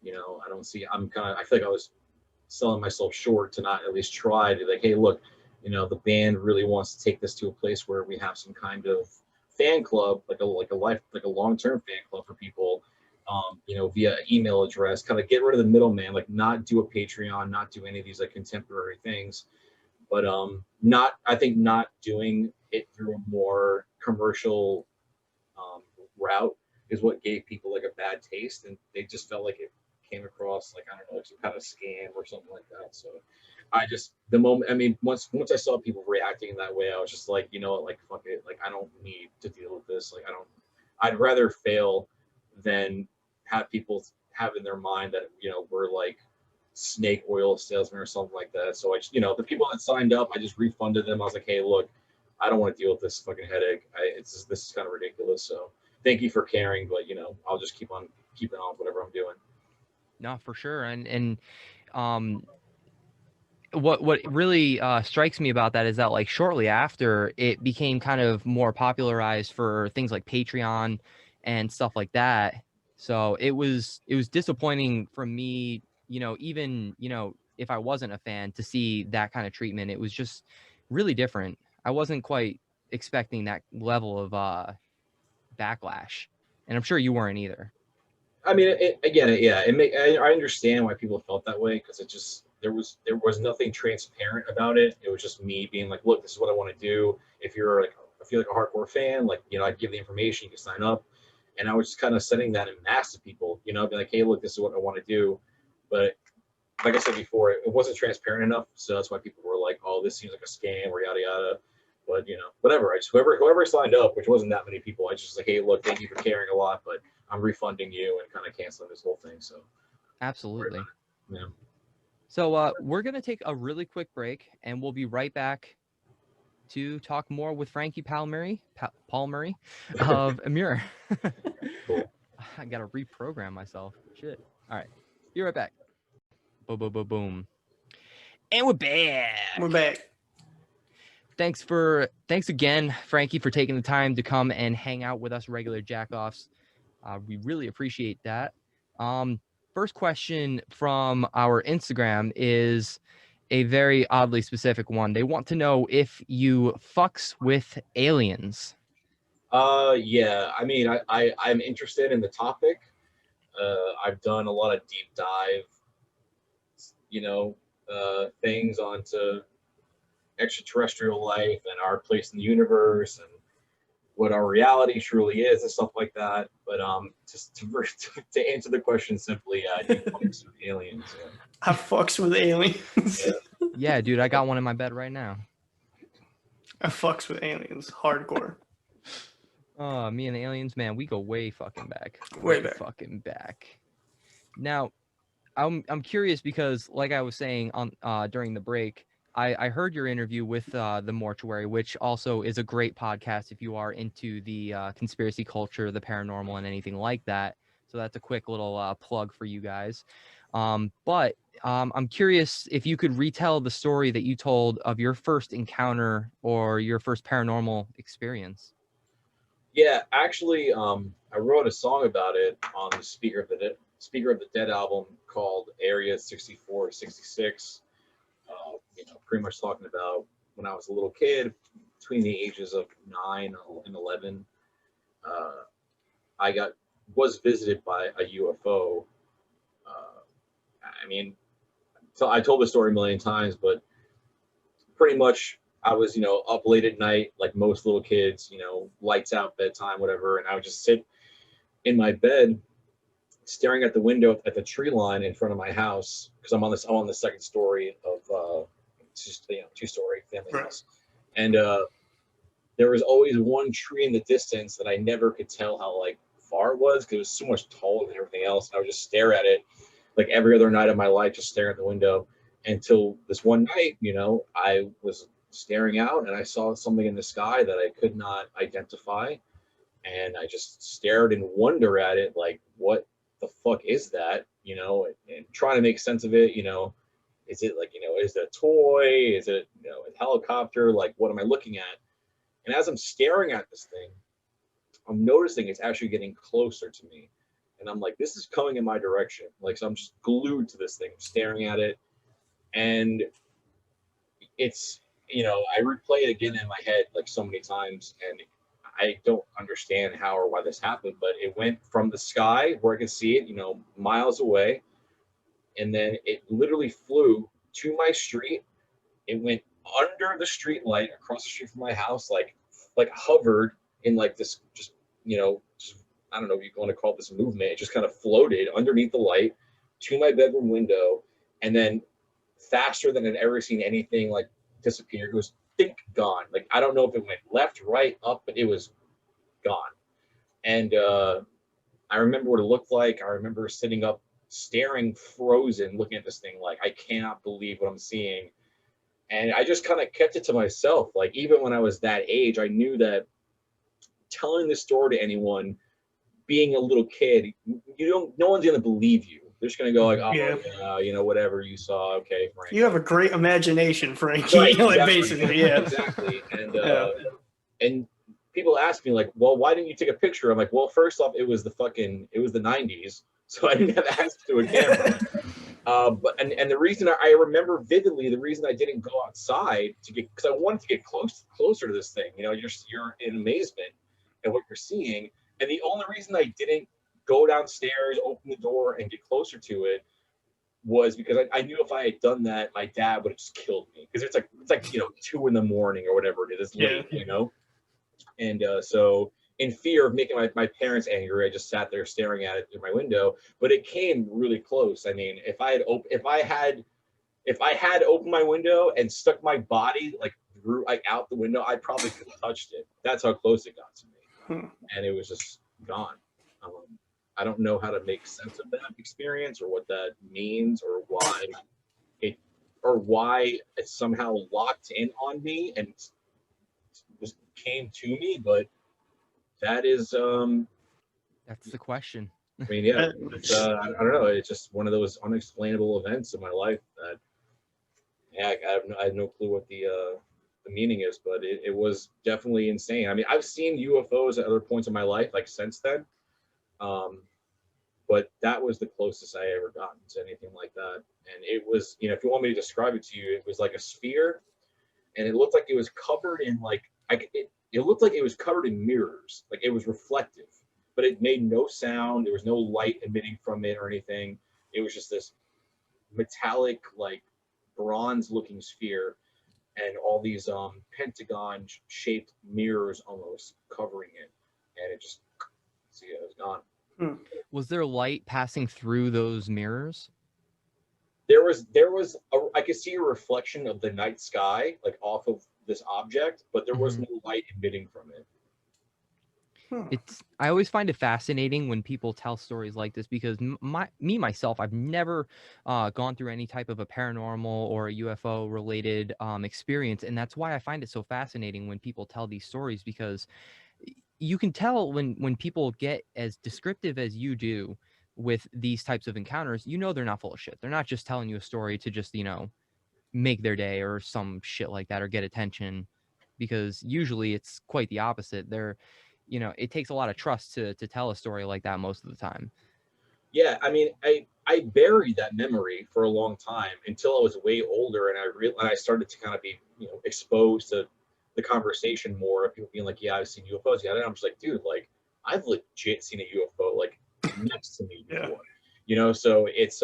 I don't see. I feel like I was selling myself short to not at least try to like, hey, look, the band really wants to take this to a place where we have some kind of fan club, like a long-term fan club for people, via email address, kind of get rid of the middleman, like not do a Patreon, not do any of these like contemporary things, but not doing it through a more commercial route is what gave people like a bad taste, and they just felt like it came across like, I don't know, like some kind of scam or something like that. So I just, the moment, I mean, once I saw people reacting that way, I was just like, you know what, like fuck it, like I don't need to deal with this. Like I'd rather fail than have people have in their mind that, you know, we're like snake oil salesmen or something like that. So I just, you know, the people that signed up, I just refunded them. I was like, hey, look, I don't want to deal with this fucking headache. This is kind of ridiculous. So thank you for caring, but you know, I'll just keep on keeping on with whatever I'm doing. No, for sure. And what really strikes me about that is that like shortly after it became kind of more popularized for things like Patreon and stuff like that. So it was disappointing for me, you know, even, you know, if I wasn't a fan, to see that kind of treatment. It was just really different. I wasn't quite expecting that level of backlash, and I'm sure you weren't either. I mean, yeah. I understand why people felt that way, because it just there was nothing transparent about it. It was just me being like, look, this is what I want to do. If you're like, I feel like a hardcore fan, like, you know, I'd give the information, you can sign up, and I was just kind of sending that in mass to people, you know, be like, hey, look, this is what I want to do, but like I said before, it wasn't transparent enough, so that's why people were like, oh, this seems like a scam or yada yada. But you know, whatever. I just whoever signed up, which wasn't that many people, I just like, hey, look, thank you for caring a lot, but I'm refunding you and kind of canceling this whole thing. So Absolutely. Yeah. So we're gonna take a really quick break, and we'll be right back to talk more with Frankie Palmeri of Emmure. Cool. I gotta reprogram myself. Shit. All right, be right back. Boom, boom, boom, boom. And we're back. We're back. Thanks again, Frankie, for taking the time to come and hang out with us regular jackoffs. We really appreciate that. First question from our Instagram is a very oddly specific one. They want to know if you fucks with aliens. Yeah. I mean, I'm interested in the topic. I've done a lot of deep dive, you know, things onto extraterrestrial life and our place in the universe and what our reality truly is and stuff like that. But just to answer the question simply, do you fucks with aliens? Yeah. I fucks with aliens. Yeah, dude, I got one in my bed right now. I fucks with aliens. Hardcore. Oh, me and the aliens, man, we go way fucking back. Way back. Fucking back. Now, I'm curious because, like I was saying on during the break, I heard your interview with the Mortuary, which also is a great podcast if you are into the conspiracy culture, the paranormal, and anything like that. So that's a quick little plug for you guys. But I'm curious if you could retell the story that you told of your first encounter or your first paranormal experience. Yeah, actually, I wrote a song about it on the Speaker of the Dead album called Area 6466. You know, pretty much talking about when I was a little kid, between the ages of 9 and 11. I was visited by a UFO. I mean, so I told the story a million times, but pretty much I was, you know, up late at night, like most little kids, you know, lights out, bedtime, whatever, and I would just sit in my bed, staring at the window at the tree line in front of my house, because I'm on the second story of just, you know, 2-story family house, and there was always one tree in the distance that I never could tell how like far it was because it was so much taller than everything else. And I would just stare at it like every other night of my life, just staring at the window until this one night, you know, I was staring out and I saw something in the sky that I could not identify, and I just stared in wonder at it, like, what the fuck is that, you know, and trying to make sense of it, you know. Is it like, you know, is it a toy? Is it, you know, a helicopter? Like, what am I looking at? And as I'm staring at this thing, I'm noticing it's actually getting closer to me. And I'm like, this is coming in my direction. Like, so I'm just glued to this thing, staring at it. And it's, you know, I replay it again in my head like so many times. And I don't understand how or why this happened, but it went from the sky where I could see it, you know, miles away. And then it literally flew to my street. It went under the street light across the street from my house, like like hovered in like this, just, you know, just, I don't know if you want to call this movement. It just kind of floated underneath the light to my bedroom window, and then faster than I'd ever seen anything like disappear. It was gone. Like, I don't know if it went left, right, up, but it was gone. And I remember what it looked like. I remember sitting up, staring, frozen, looking at this thing like, I cannot believe what I'm seeing. And I just kind of kept it to myself. Like, even when I was that age, I knew that telling this story to anyone, being a little kid, no one's gonna believe you. They're just gonna go like, oh yeah, you know, whatever you saw, okay, Frank. You have a great imagination, Frankie. Right, like exactly. basically, yeah, exactly. And people ask me like, well, why didn't you take a picture? I'm like, well, first off, it was the 90s, so I didn't have access to a camera. But the reason I remember vividly, the reason I didn't go outside because I wanted to get closer to this thing. You know, you're in amazement at what you're seeing, and the only reason I didn't go downstairs, open the door, and get closer to it was because I knew if I had done that, my dad would have just killed me, because it's like you know, 2 a.m. or whatever it is, late, you know. And so in fear of making my parents angry, I just sat there staring at it through my window. But it came really close. I mean, if I had opened my window and stuck my body like through out the window, I probably could have touched it. That's how close it got to me. And it was just gone. I don't know how to make sense of that experience, or what that means, or why it somehow locked in on me and just came to me. But that is that's the question. I mean, yeah, it's, I don't know. It's just one of those unexplainable events in my life that, yeah, I have no clue what the meaning is, but it was definitely insane. I mean, I've seen UFOs at other points in my life, like since then, but that was the closest I ever gotten to anything like that. And it was, you know, if you want me to describe it to you, it was like a sphere, and it looked like it was covered in it looked like it was covered in mirrors, like it was reflective, but it made no sound. There was no light emitting from it or anything. It was just this metallic, like bronze-looking sphere, and all these pentagon-shaped mirrors almost covering it, and it just, see, it was gone. Was there light passing through those mirrors? There was I could see a reflection of the night sky, like off of this object, but there was no light emitting from it. I always find it fascinating when people tell stories like this, because myself, I've never gone through any type of a paranormal or a UFO related experience, and that's why I find it so fascinating when people tell these stories, because you can tell when people get as descriptive as you do with these types of encounters, you know, they're not full of shit. They're not just telling you a story to just, you know, make their day or some shit like that, or get attention, because usually it's quite the opposite. They're, you know, it takes a lot of trust to tell a story like that most of the time. Yeah, I mean, I buried that memory for a long time until I was way older, and I started to kind of be, you know, exposed to the conversation more of people being like, yeah, I've seen UFOs. Yeah, and I'm just like, dude, like, I've legit seen a UFO like next to me before, you know. So it's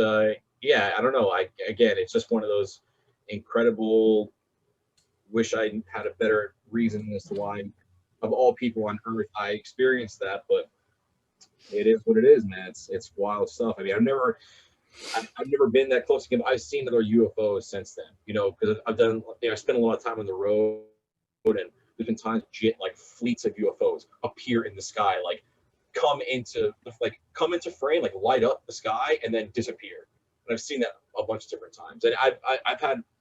yeah, I don't know. Again, it's just one of those incredible, wish I had a better reason as to why, of all people on earth, I experienced that. But it is what it is, man. It's wild stuff. I mean, I've never been that close to him. I've seen other UFOs since then, you know, because I've done, you know, I spent a lot of time on the road, and there's been times like fleets of UFOs appear in the sky, like come into frame, like light up the sky and then disappear. And I've seen that a bunch of different times. And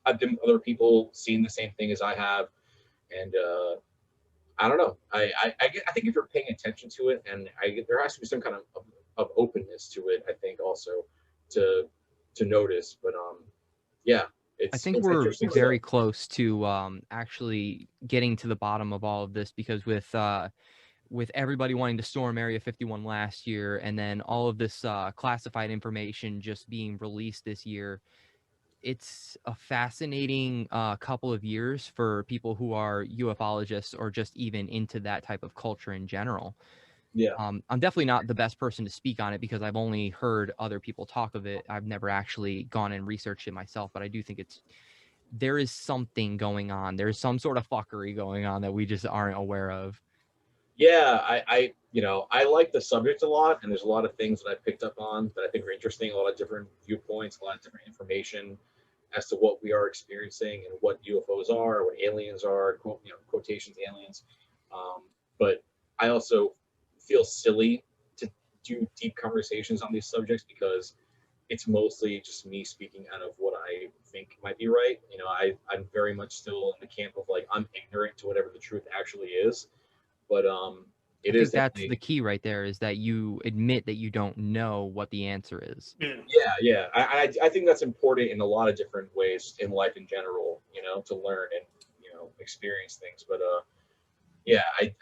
I've been other people seeing the same thing as I have, and I don't know. I think if you're paying attention to it, and there has to be some kind of openness to it, I think also to notice. But yeah, I think we're very close to actually getting to the bottom of all of this, because with everybody wanting to storm Area 51 last year, and then all of this classified information just being released this year, it's a fascinating couple of years for people who are ufologists or just even into that type of culture in general. Yeah. I'm definitely not the best person to speak on it, because I've only heard other people talk of it. I've never actually gone and researched it myself, but I do think it's there is something going on. There's some sort of fuckery going on that we just aren't aware of. Yeah, I like the subject a lot, and there's a lot of things that I picked up on that I think are interesting. A lot of different viewpoints, a lot of different information as to what we are experiencing and what UFOs are, what aliens are, quotations aliens. But I also feel silly to do deep conversations on these subjects because it's mostly just me speaking out of what I think might be right. I'm very much still in the camp of like I'm ignorant to whatever the truth actually is. But I think that's the key right there, is that you admit that you don't know what the answer is. Yeah. I think that's important in a lot of different ways in life in general, to learn and, experience things. But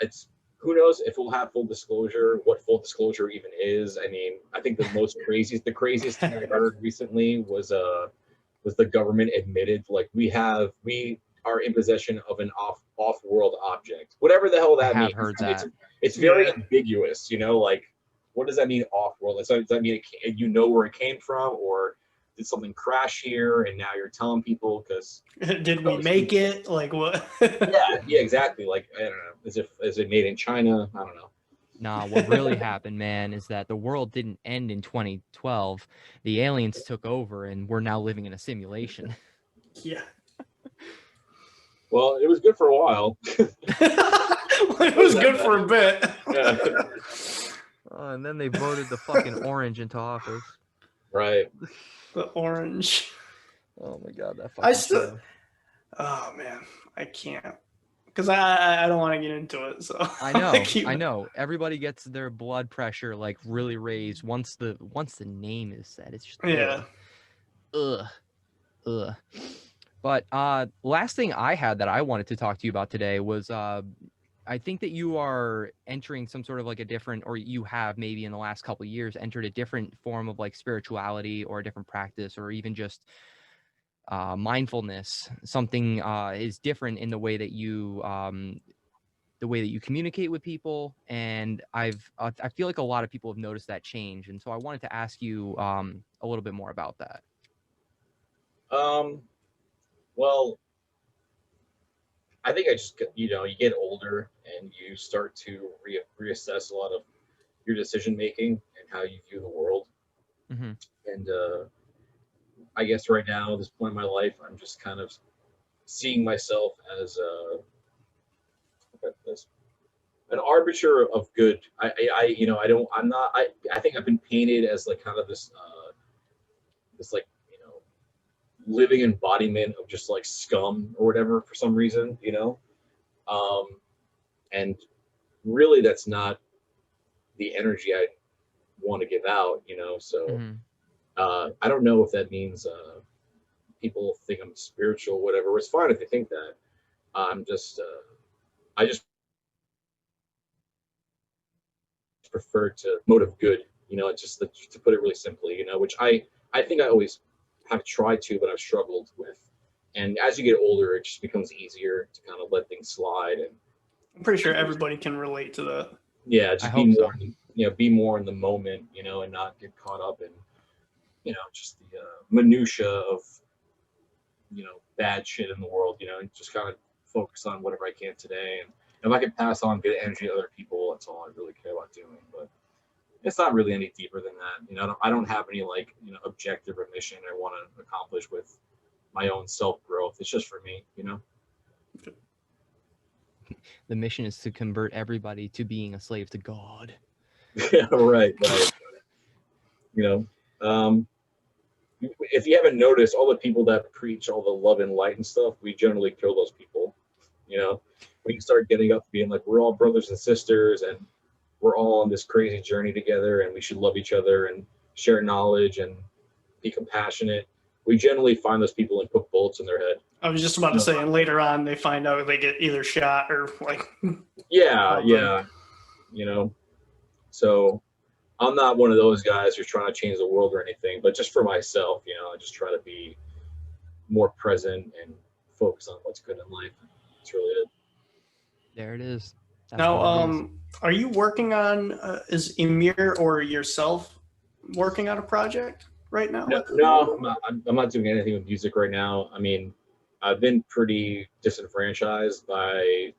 it's who knows if we'll have full disclosure, what full disclosure even is. I mean, I think the craziest thing I heard recently was the government admitted like we are in possession of an off-world object, whatever the hell that means. I have heard that. It's very ambiguous, like what does that mean off-world? Does that mean you know where it came from, or did something crash here and now you're telling people because did we make it? Like what? yeah, exactly. Like I don't know, is it made in China? I don't know. Nah, what really happened, man, is that the world didn't end in 2012. The aliens took over, and we're now living in a simulation. Yeah. Well, it was good for a while. It was good for a bit. Yeah. And then they voted the fucking orange into office. Right. The orange. Oh my god, that fucking show. Oh man, I can't. Because I don't want to get into it. So I know. Everybody gets their blood pressure like really raised once the name is said. It's just ugh. But last thing I had that I wanted to talk to you about today was I think that you are entering some sort of like a different, or you have maybe in the last couple of years entered a different form of like spirituality or a different practice, or even just mindfulness. Something is different in the way that you communicate with people, and I feel like a lot of people have noticed that change, and so I wanted to ask you a little bit more about that. Well, I think I just, you get older and you start to reassess a lot of your decision making and how you view the world. Mm-hmm. And I guess right now, at this point in my life, I'm just kind of seeing myself as an arbiter of good. I think I've been painted as like kind of this like, living embodiment of just like scum or whatever for some reason, and really that's not the energy I want to give out, so Mm-hmm. I don't know if that means people think I'm spiritual, whatever. It's fine if they think that. I just prefer to mode of good, just to put it really simply, which I think I always have tried to, but I've struggled with. And as you get older, it just becomes easier to kind of let things slide. And I'm pretty sure everybody can relate to that. Yeah, just be more, be more in the moment, and not get caught up in, just the minutia of, bad shit in the world, and just kind of focus on whatever I can today. And if I can pass on good energy to other people, that's all I really care about doing. But it's not really any deeper than that. I don't have any like, objective or mission I want to accomplish with my own self-growth. It's just for me, The mission is to convert everybody to being a slave to God. Yeah, right. If you haven't noticed, all the people that preach all the love and light and stuff, we generally kill those people. When you start getting up being like, we're all brothers and sisters and we're all on this crazy journey together and we should love each other and share knowledge and be compassionate, we generally find those people and put bullets in their head. I was just about to say, and later on they find out they get either shot or like. Yeah. So I'm not one of those guys who's trying to change the world or anything, but just for myself, I just try to be more present and focus on what's good in life. That's really it. There it is. That's now, are you working on, is Emmure or yourself working on a project right now? No, I'm not doing anything with music right now. I mean, I've been pretty disenfranchised by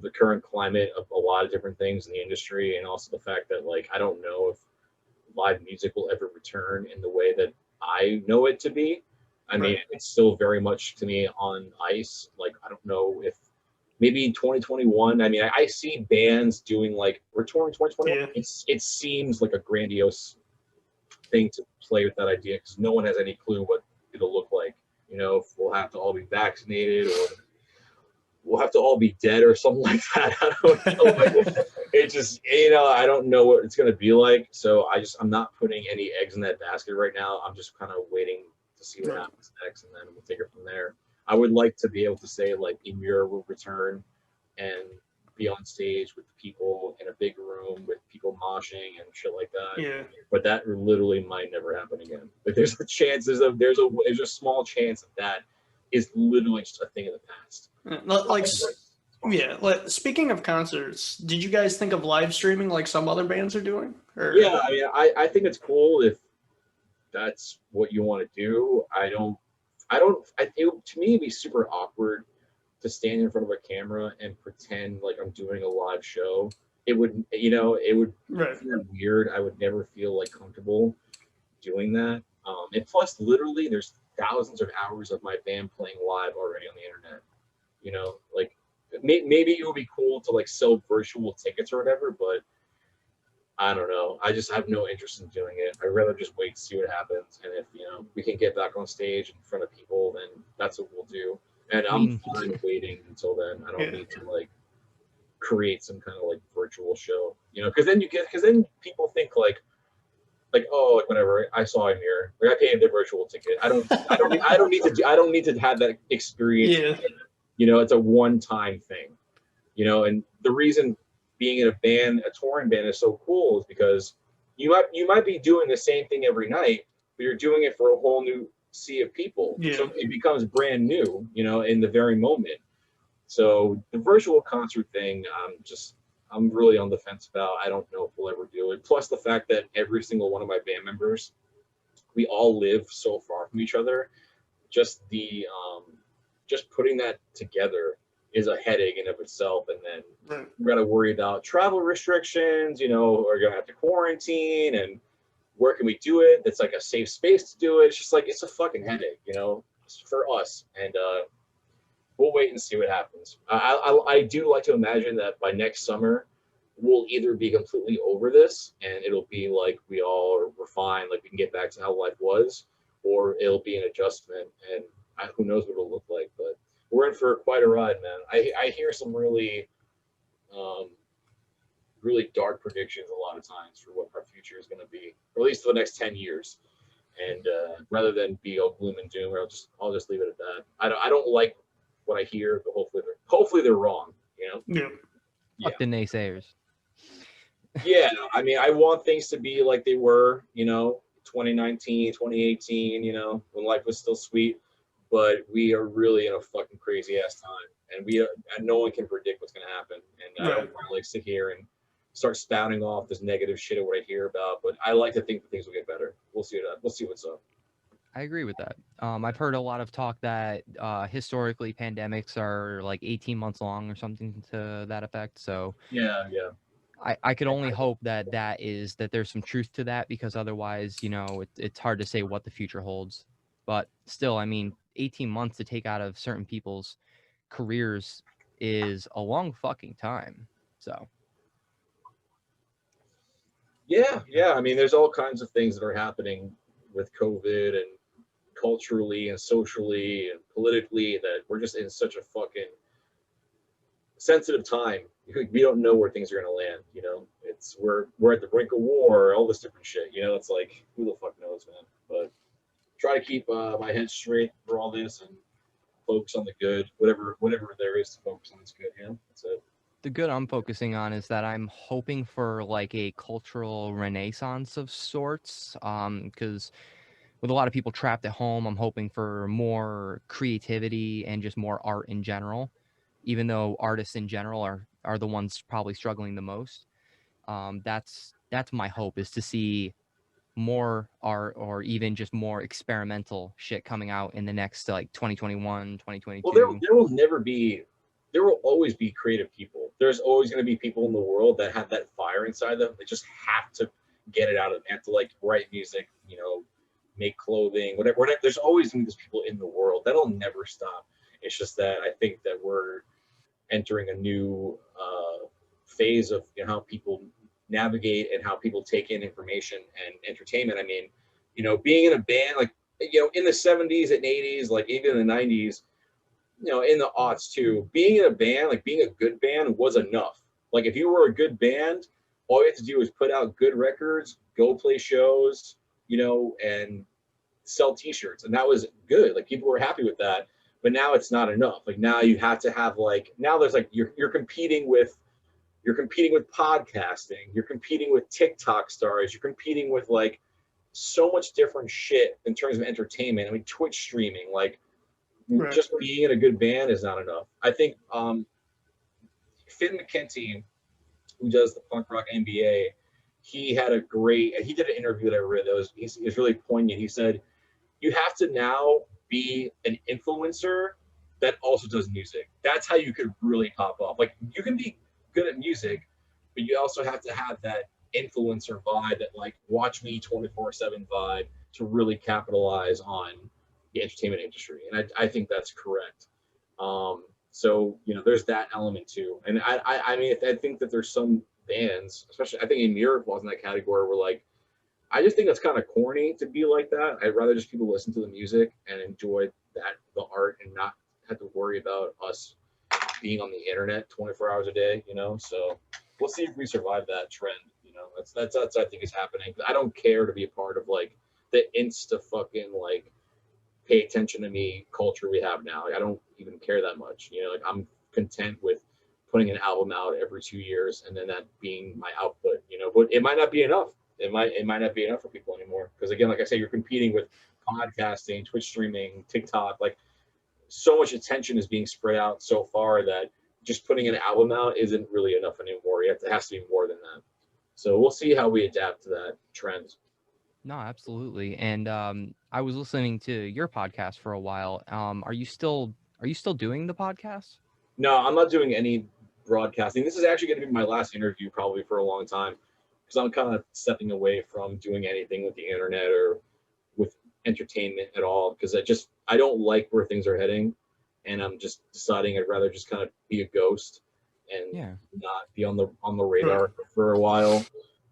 the current climate of a lot of different things in the industry, and also the fact that like I don't know if live music will ever return in the way that I know it to be. I mean, it's still very much to me on ice. Like, I don't know if maybe in 2021. I mean, I see bands doing like we're touring 2021. Yeah. It seems like a grandiose thing to play with that idea because no one has any clue what it'll look like. You know, if we'll have to all be vaccinated or we'll have to all be dead or something like that. I don't know. It just, you know, I don't know what it's going to be like. So I'm not putting any eggs in that basket right now. I'm just kind of waiting to see what happens next, and then we'll take it from there. I would like to be able to say like Emmure will return and be on stage with people in a big room with people moshing and shit like that. Yeah. But that literally might never happen again. Like there's a chance, there's a small chance that is literally just a thing of the past. Like, yeah. Like, speaking of concerts, did you guys think of live streaming like some other bands are doing? Or? Yeah, I mean, I think it's cool if that's what you want to do. To me, it'd be super awkward to stand in front of a camera and pretend like I'm doing a live show. It would, you know, it would feel weird. I would never feel like comfortable doing that. And plus, literally, there's thousands of hours of my band playing live already on the internet. You know, like maybe it would be cool to like sell virtual tickets or whatever, but I don't know. I just have no interest in doing it. I'd rather just wait to see what happens. And if, you know, we can get back on stage in front of people, then that's what we'll do. And I'm fine waiting until then. I don't need to like create some kind of like virtual show, you know, because then people think like, oh, like whatever, I saw him here. Like I paid the virtual ticket. I don't need to have that experience. Yeah. You know, it's a one-time thing. You know, and the reason being in a band, a touring band, is so cool is because you might be doing the same thing every night, but you're doing it for a whole new sea of people. Yeah. So it becomes brand new, you know, in the very moment. So the virtual concert thing, I'm really on the fence about. I don't know if we'll ever do it. Plus the fact that every single one of my band members, we all live so far from each other. Just putting that together is a headache in of itself, and then we got to worry about travel restrictions. You know, we're gonna have to quarantine, and where can we do it? That's like a safe space to do it. It's just like it's a fucking headache, you know, for us. And we'll wait and see what happens. I do like to imagine that by next summer, we'll either be completely over this and it'll be like we're fine, like we can get back to how life was, or it'll be an adjustment, and who knows what it'll look like. But we're in for quite a ride, man. I hear some really really dark predictions a lot of times for what our future is going to be, or at least for the next 10 years. And rather than be all gloom and doom, I'll just leave it at that. I don't like what I hear, but hopefully they're wrong, you know? Yeah. Fuck the naysayers. Yeah, I mean, I want things to be like they were, you know, 2019, 2018, you know, when life was still sweet. But we are really in a fucking crazy ass time, and no one can predict what's gonna happen. And I don't want to like sit here and start spouting off this negative shit of what I hear about. But I like to think that things will get better. We'll see what's up. I agree with that. I've heard a lot of talk that historically pandemics are like 18 months long or something to that effect. So yeah. I could only hope that there's some truth to that, because otherwise, you know, it's hard to say what the future holds. But still, I mean, 18 months to take out of certain people's careers is a long fucking time. So. Yeah. I mean, there's all kinds of things that are happening with COVID and culturally and socially and politically that we're just in such a fucking sensitive time. We don't know where things are going to land, you know. We're at the brink of war, all this different shit, you know. It's like, who the fuck knows, man. But try to keep my head straight for all this and focus on the good, whatever there is to focus on is good. Yeah, that's it. The good I'm focusing on is that I'm hoping for like a cultural renaissance of sorts, because with a lot of people trapped at home, I'm hoping for more creativity and just more art in general, even though artists in general are the ones probably struggling the most. That's my hope, is to see more art or even just more experimental shit coming out in the next like 2021, 2022? Well, there will always be creative people. There's always going to be people in the world that have that fire inside them. They just have to get it out of them. They have to like write music, you know, make clothing, whatever. There's always going to be those people in the world. That'll never stop. It's just that I think that we're entering a new phase of, you know, how people navigate and how people take in information and entertainment. I mean, you know, being in a band, like, you know, in the 70s and 80s, like even in the 90s, you know, in the aughts too, being in a band, like being a good band was enough. Like if you were a good band, all you had to do was put out good records, go play shows, you know, and sell t-shirts. And that was good. Like people were happy with that. But now it's not enough. Like now you have to have like, now there's like, you're competing with podcasting, you're competing with TikTok stars, you're competing with like so much different shit in terms of entertainment. I mean, Twitch streaming, like right. Just being in a good band is not enough. I think Finn McKenty, who does the Punk Rock NBA, he did an interview that I read that was really poignant. He said, you have to now be an influencer that also does music. That's how you could really pop off. Like you can be good at music, but you also have to have that influencer vibe, that like watch me 24/7 vibe to really capitalize on the entertainment industry. And I think that's correct. So, you know, there's that element too. And I mean, I think that there's some bands, especially I think Emmure falls in that category, where like, I just think it's kind of corny to be like that. I'd rather just people listen to the music and enjoy the art and not have to worry about us being on the internet 24 hours a day, you know? So we'll see if we survive that trend, you know? That's I think is happening. I don't care to be a part of like the Insta fucking like pay attention to me culture we have now. Like, I don't even care that much, you know? Like I'm content with putting an album out every 2 years and then that being my output, you know? But it might not be enough. It might not be enough for people anymore. Because again, like I say, you're competing with podcasting, Twitch streaming, TikTok. Like so much attention is being spread out so far that just putting an album out isn't really enough anymore. It has to be more than that. So we'll see how we adapt to that trend. No, absolutely. And I was listening to your podcast for a while. Are you still doing the podcast? No, I'm not doing any broadcasting. This is actually going to be my last interview probably for a long time, because I'm kind of stepping away from doing anything with the internet or with entertainment at all, because I don't like where things are heading, and I'm just deciding I'd rather just kind of be a ghost and not be on the radar for a while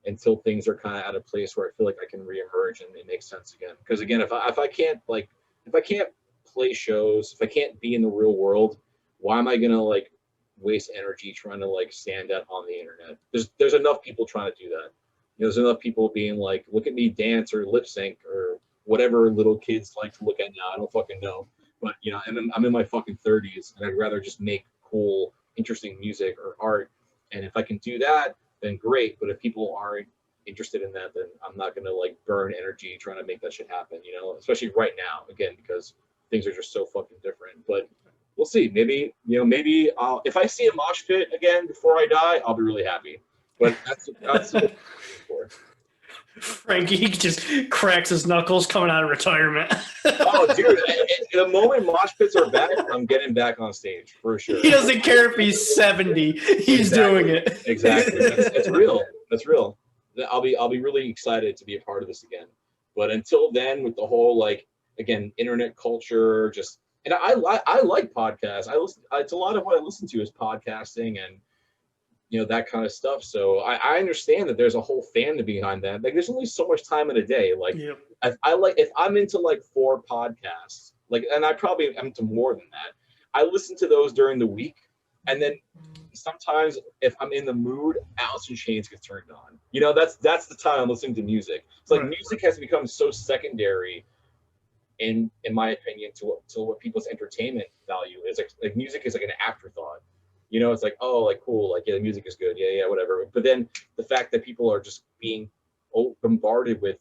until things are kind of at a place where I feel like I can reemerge and it makes sense again. Because again, if I can't play shows, if I can't be in the real world, why am I gonna like waste energy trying to like stand out on the internet? There's enough people trying to do that. You know, there's enough people being like, look at me dance or lip sync or whatever little kids like to look at now. I don't fucking know. But you know, I'm in my fucking 30s and I'd rather just make cool, interesting music or art. And if I can do that, then great. But if people aren't interested in that, then I'm not gonna like burn energy trying to make that shit happen, you know, especially right now, again, because things are just so fucking different. But we'll see. Maybe I'll, if I see a mosh pit again before I die, I'll be really happy. But that's what I'm for. Frankie just cracks his knuckles coming out of retirement. Oh, dude! The moment mosh pits are back, I'm getting back on stage for sure. He doesn't care if he's 70; he's doing it. Exactly. It's real. That's real. I'll be really excited to be a part of this again. But until then, with the whole like again internet culture, just and I like podcasts. It's a lot of what I listen to is podcasting and you know that kind of stuff. So I understand that there's a whole fandom behind that. Like there's only so much time in a day. Like if I'm into like 4 podcasts, like, and I probably am to more than that. I listen to those during the week, and then sometimes if I'm in the mood, Alice in Chains gets turned on. You know, that's the time I'm listening to music. It's like music has become so secondary, in my opinion, to what people's entertainment value is. Like music is like an afterthought. You know, it's like, oh, like cool, like yeah, the music is good, yeah, whatever. But then the fact that people are just being bombarded with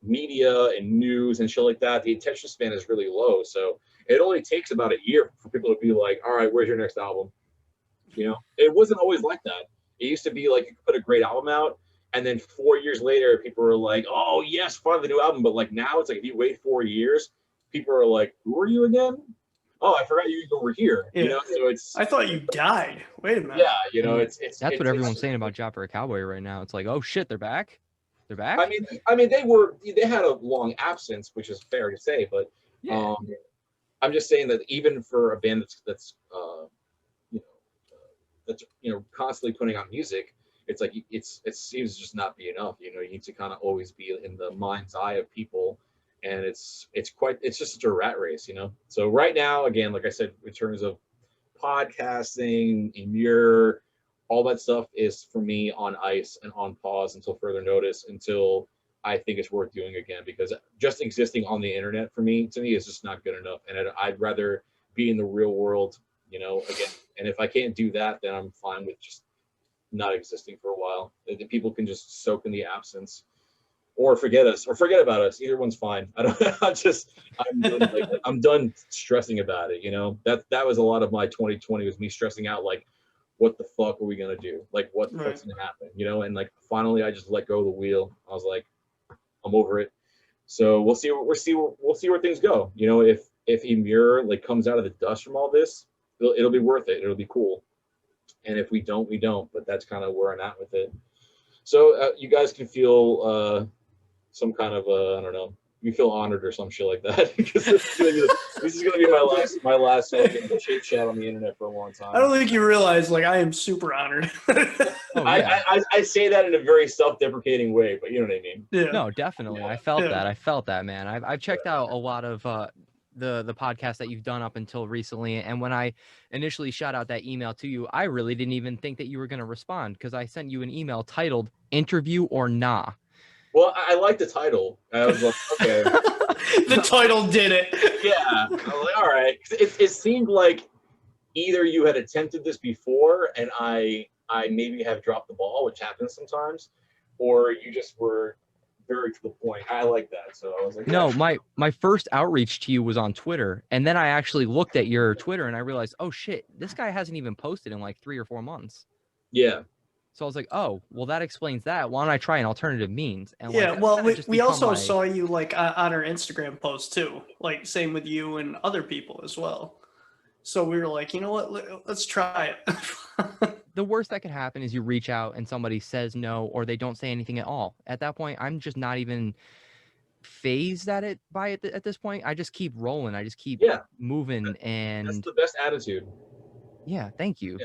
media and news and shit like that, the attention span is really low. So it only takes about a year for people to be like, all right, where's your next album? You know, it wasn't always like that. It used to be like you could put a great album out And then 4 years later, people were like, "Oh yes, fun the new album." But like now, it's like if you wait 4 years, people are like, "Who are you again? Oh, I forgot you were here." Yeah. You know, so it's. I thought you died. Wait a minute. Yeah, you know, it's That's what everyone's saying about Job for a Cowboy right now. It's like, oh shit, they're back. They're back. I mean, they had a long absence, which is fair to say, but Yeah. I'm just saying that even for a band that's constantly putting out music, it's like it seems to just not be enough. You know, you need to kind of always be in the mind's eye of people, and it's just such a rat race, you know. So right now, again, like I said, in terms of podcasting, Emmure, all that stuff is for me on ice and on pause until further notice, until I think it's worth doing again, because just existing on the internet to me is just not good enough, and I'd rather be in the real world, you know, again. And if I can't do that, then I'm fine with just not existing for a while. The people can just soak in the absence, or forget us, or forget about us. Either one's fine. I'm done stressing about it. You know, that was a lot of my 2020 was me stressing out, like, what the fuck are we gonna do? Like, what the fuck's gonna happen? You know, and like finally I just let go of the wheel. I was like, I'm over it. So we'll see where things go. You know, if Emmure like comes out of the dust from all this, it'll be worth it. It'll be cool. And if we don't, we don't. But that's kind of where I'm at with it. So you guys can feel some kind of I don't know, you feel honored or some shit like that, because this is gonna be my last chit chat on the internet for a long time. I don't think you realize, like, I am super honored. I say that in a very self-deprecating way, but you know what I mean. Yeah. No, definitely. Yeah. I felt that, man. I've checked out a lot of the podcasts that you've done up until recently, and when I initially shot out that email to you, I really didn't even think that you were going to respond, because I sent you an email titled "Interview or Nah." Well, I like the title. I was like, okay. The title did it. Yeah. I was like, all right. It seemed like either you had attempted this before and I maybe have dropped the ball, which happens sometimes, or you just were very to the point. I like that. So I was like, No, yeah. my first outreach to you was on Twitter, and then I actually looked at your Twitter and I realized, oh shit, this guy hasn't even posted in like 3 or 4 months. Yeah. So I was like, oh, well, that explains that. Why don't I try an alternative means? And Yeah, like, well, we also saw you like on our Instagram post too, like same with you and other people as well. So we were like, you know what, let's try it. The worst that could happen is you reach out and somebody says no, or they don't say anything at all. At that point, I'm just not even phased at this point. I just keep rolling. I just keep moving, and that's the best attitude. Yeah, thank you.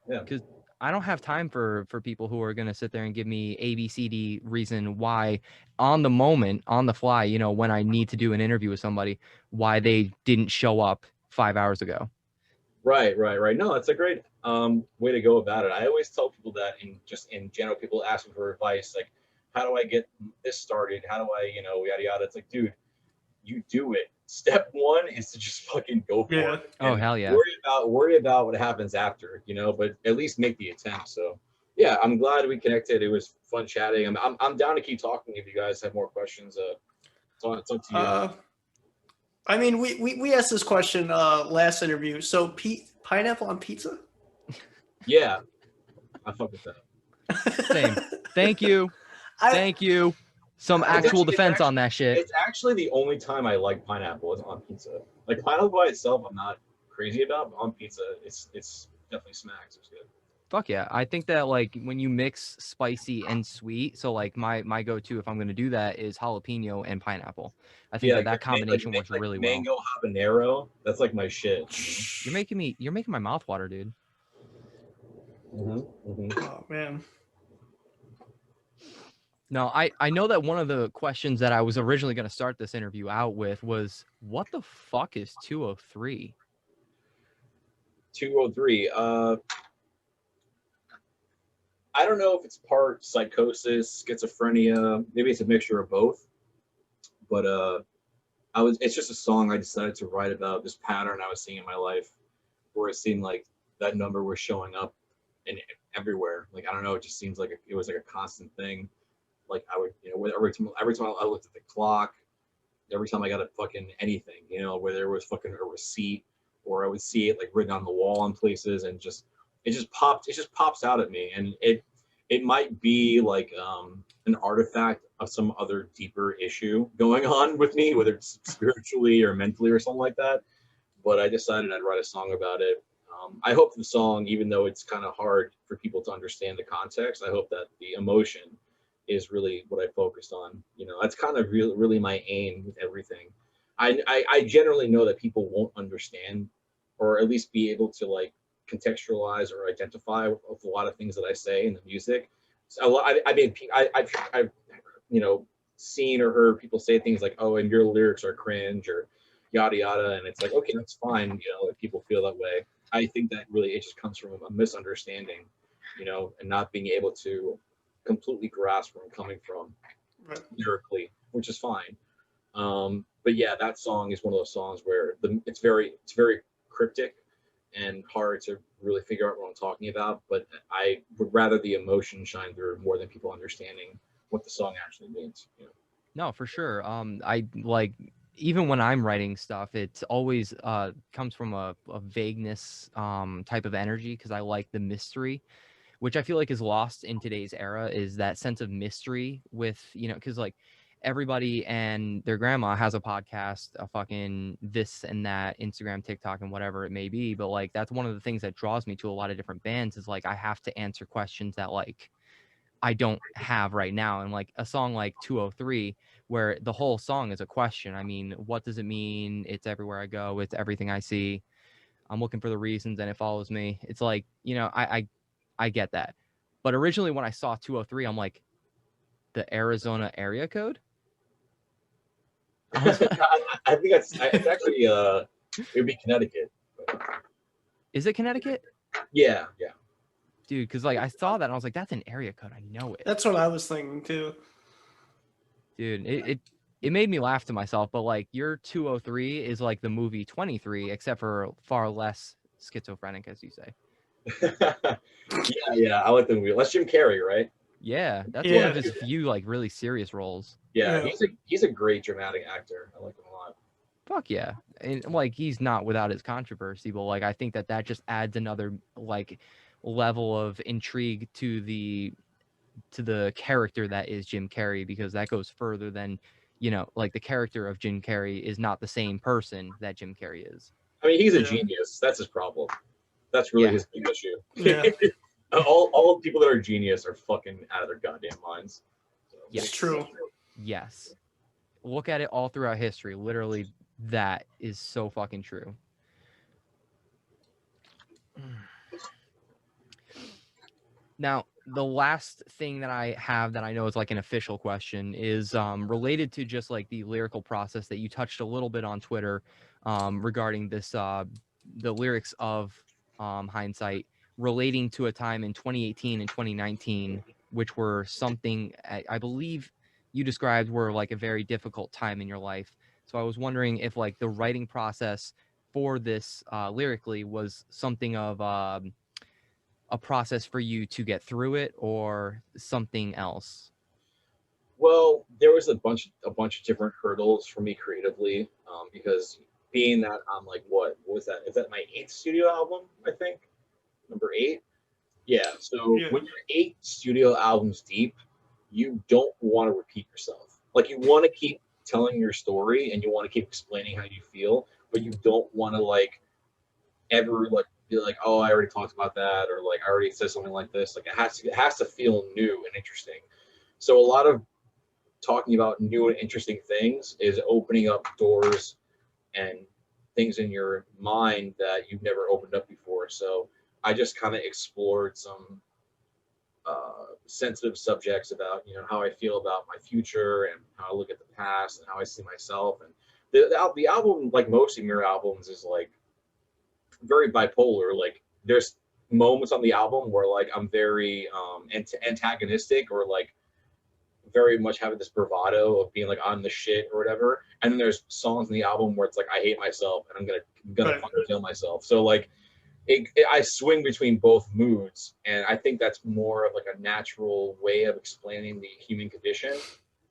Yeah. Because I don't have time for people who are going to sit there and give me A, B, C, D reason why on the moment, on the fly, you know, when I need to do an interview with somebody, why they didn't show up 5 hours ago. Right. No, that's a great way to go about it. I always tell people that in general, people ask me for advice, like, how do I get this started? How do I, you know, yada, yada. It's like, dude, you do it. Step one is to just fucking go for it. Oh, hell yeah. Worry about what happens after, you know, but at least make the attempt. So yeah, I'm glad we connected. It was fun chatting. I'm down to keep talking if you guys have more questions. It's up to you. I mean, we asked this question last interview. So pineapple on pizza? Yeah, I fuck with that. Same. Thank you. Thank you. Some actual defense on that shit. It's actually the only time I like pineapple is on pizza. Like pineapple by itself, I'm not crazy about, but on pizza, it's definitely smacks. It's good. Fuck yeah. I think that like when you mix spicy and sweet, so like my go-to if I'm gonna do that is jalapeno and pineapple. I think that combination works really well. Mango habanero, that's like my shit. You're making my mouth water, dude. Oh man. No, I know that one of the questions that I was originally going to start this interview out with was, what the fuck is 203? 203. I don't know if it's part psychosis, schizophrenia, maybe it's a mixture of both. But it's just a song I decided to write about this pattern I was seeing in my life, where it seemed like that number was showing up in everywhere. Like, I don't know, it just seems like it was like a constant thing. Like I would, you know, every time I looked at the clock, every time I got a fucking anything, you know, whether it was fucking a receipt or I would see it like written on the wall in places, and it just pops out at me, and it it might be like an artifact of some other deeper issue going on with me, whether it's spiritually or mentally or something like that. But I decided I'd write a song about it. I hope the song, even though it's kind of hard for people to understand the context, I hope that the emotion is really what I focused on. You know, that's kind of really my aim with everything. I generally know that people won't understand, or at least be able to like contextualize or identify with a lot of things that I say in the music. So I mean, I've you know, seen or heard people say things like, "Oh, and your lyrics are cringe," or yada yada, and it's like, okay, that's fine, you know, if people feel that way. I think that really it just comes from a misunderstanding, you know, and not being able to completely grasp where I'm coming from lyrically, which is fine. But yeah, that song is one of those songs where it's very cryptic and hard to really figure out what I'm talking about. But I would rather the emotion shine through more than people understanding what the song actually means. You know? No, for sure. I like, even when I'm writing stuff, it's always comes from a vagueness type of energy, because I like the mystery, which I feel like is lost in today's era, is that sense of mystery with, you know, because like everybody and their grandma has a podcast, a fucking this and that, Instagram, TikTok, and whatever it may be. But like, that's one of the things that draws me to a lot of different bands, is like I have to answer questions that like I don't have right now. And like a song like 203, where the whole song is a question. I mean, what does it mean? It's everywhere I go. It's everything I see. I'm looking for the reasons and it follows me. It's like, you know, I get that. But originally when I saw 203, I'm like, the Arizona area code? I think it's actually it would be Connecticut. Is it Connecticut? Yeah. Dude, because like I saw that and I was like, that's an area code. I know it. That's what I was thinking too. Dude, it made me laugh to myself, but like your 203 is like the movie 23, except for far less schizophrenic, as you say. yeah. I like the movie. That's Jim Carrey, right? Yeah, that's one of his few like really serious roles. Yeah, he's a great dramatic actor. I like him a lot. Fuck yeah. And like he's not without his controversy, but like I think that just adds another like level of intrigue to the character that is Jim Carrey, because that goes further than, you know, like the character of Jim Carrey is not the same person that Jim Carrey is. I mean, he's a genius. That's his problem. That's really his big issue. Yeah. all people that are genius are fucking out of their goddamn minds. So. Yes. It's true. Yes. Look at it all throughout history. Literally, that is so fucking true. Now, the last thing that I have that I know is like an official question is related to just like the lyrical process that you touched a little bit on Twitter regarding this, the lyrics of Hindsight, relating to a time in 2018 and 2019, which were something I believe you described were like a very difficult time in your life. So I was wondering if like the writing process for this lyrically was something of a process for you to get through it, or something else? Well, there was a bunch of different hurdles for me creatively, because being that I'm like, what was that? Is that my 8th studio album? I think number 8. Yeah. So when you're 8 studio albums deep, you don't want to repeat yourself. Like you want to keep telling your story and you want to keep explaining how you feel, but you don't want to like ever like be like, oh, I already talked about that, or like I already said something like this. Like it has to feel new and interesting. So a lot of talking about new and interesting things is opening up doors and things in your mind that you've never opened up before. So I just kind of explored some sensitive subjects about, you know, how I feel about my future and how I look at the past and how I see myself. And the album, like most Emmure albums, is like very bipolar. Like there's moments on the album where like I'm very antagonistic, or like very much having this bravado of being like on the shit or whatever. And then there's songs in the album where it's like I hate myself and I'm gonna fucking kill myself. So like I swing between both moods, and I think that's more of like a natural way of explaining the human condition,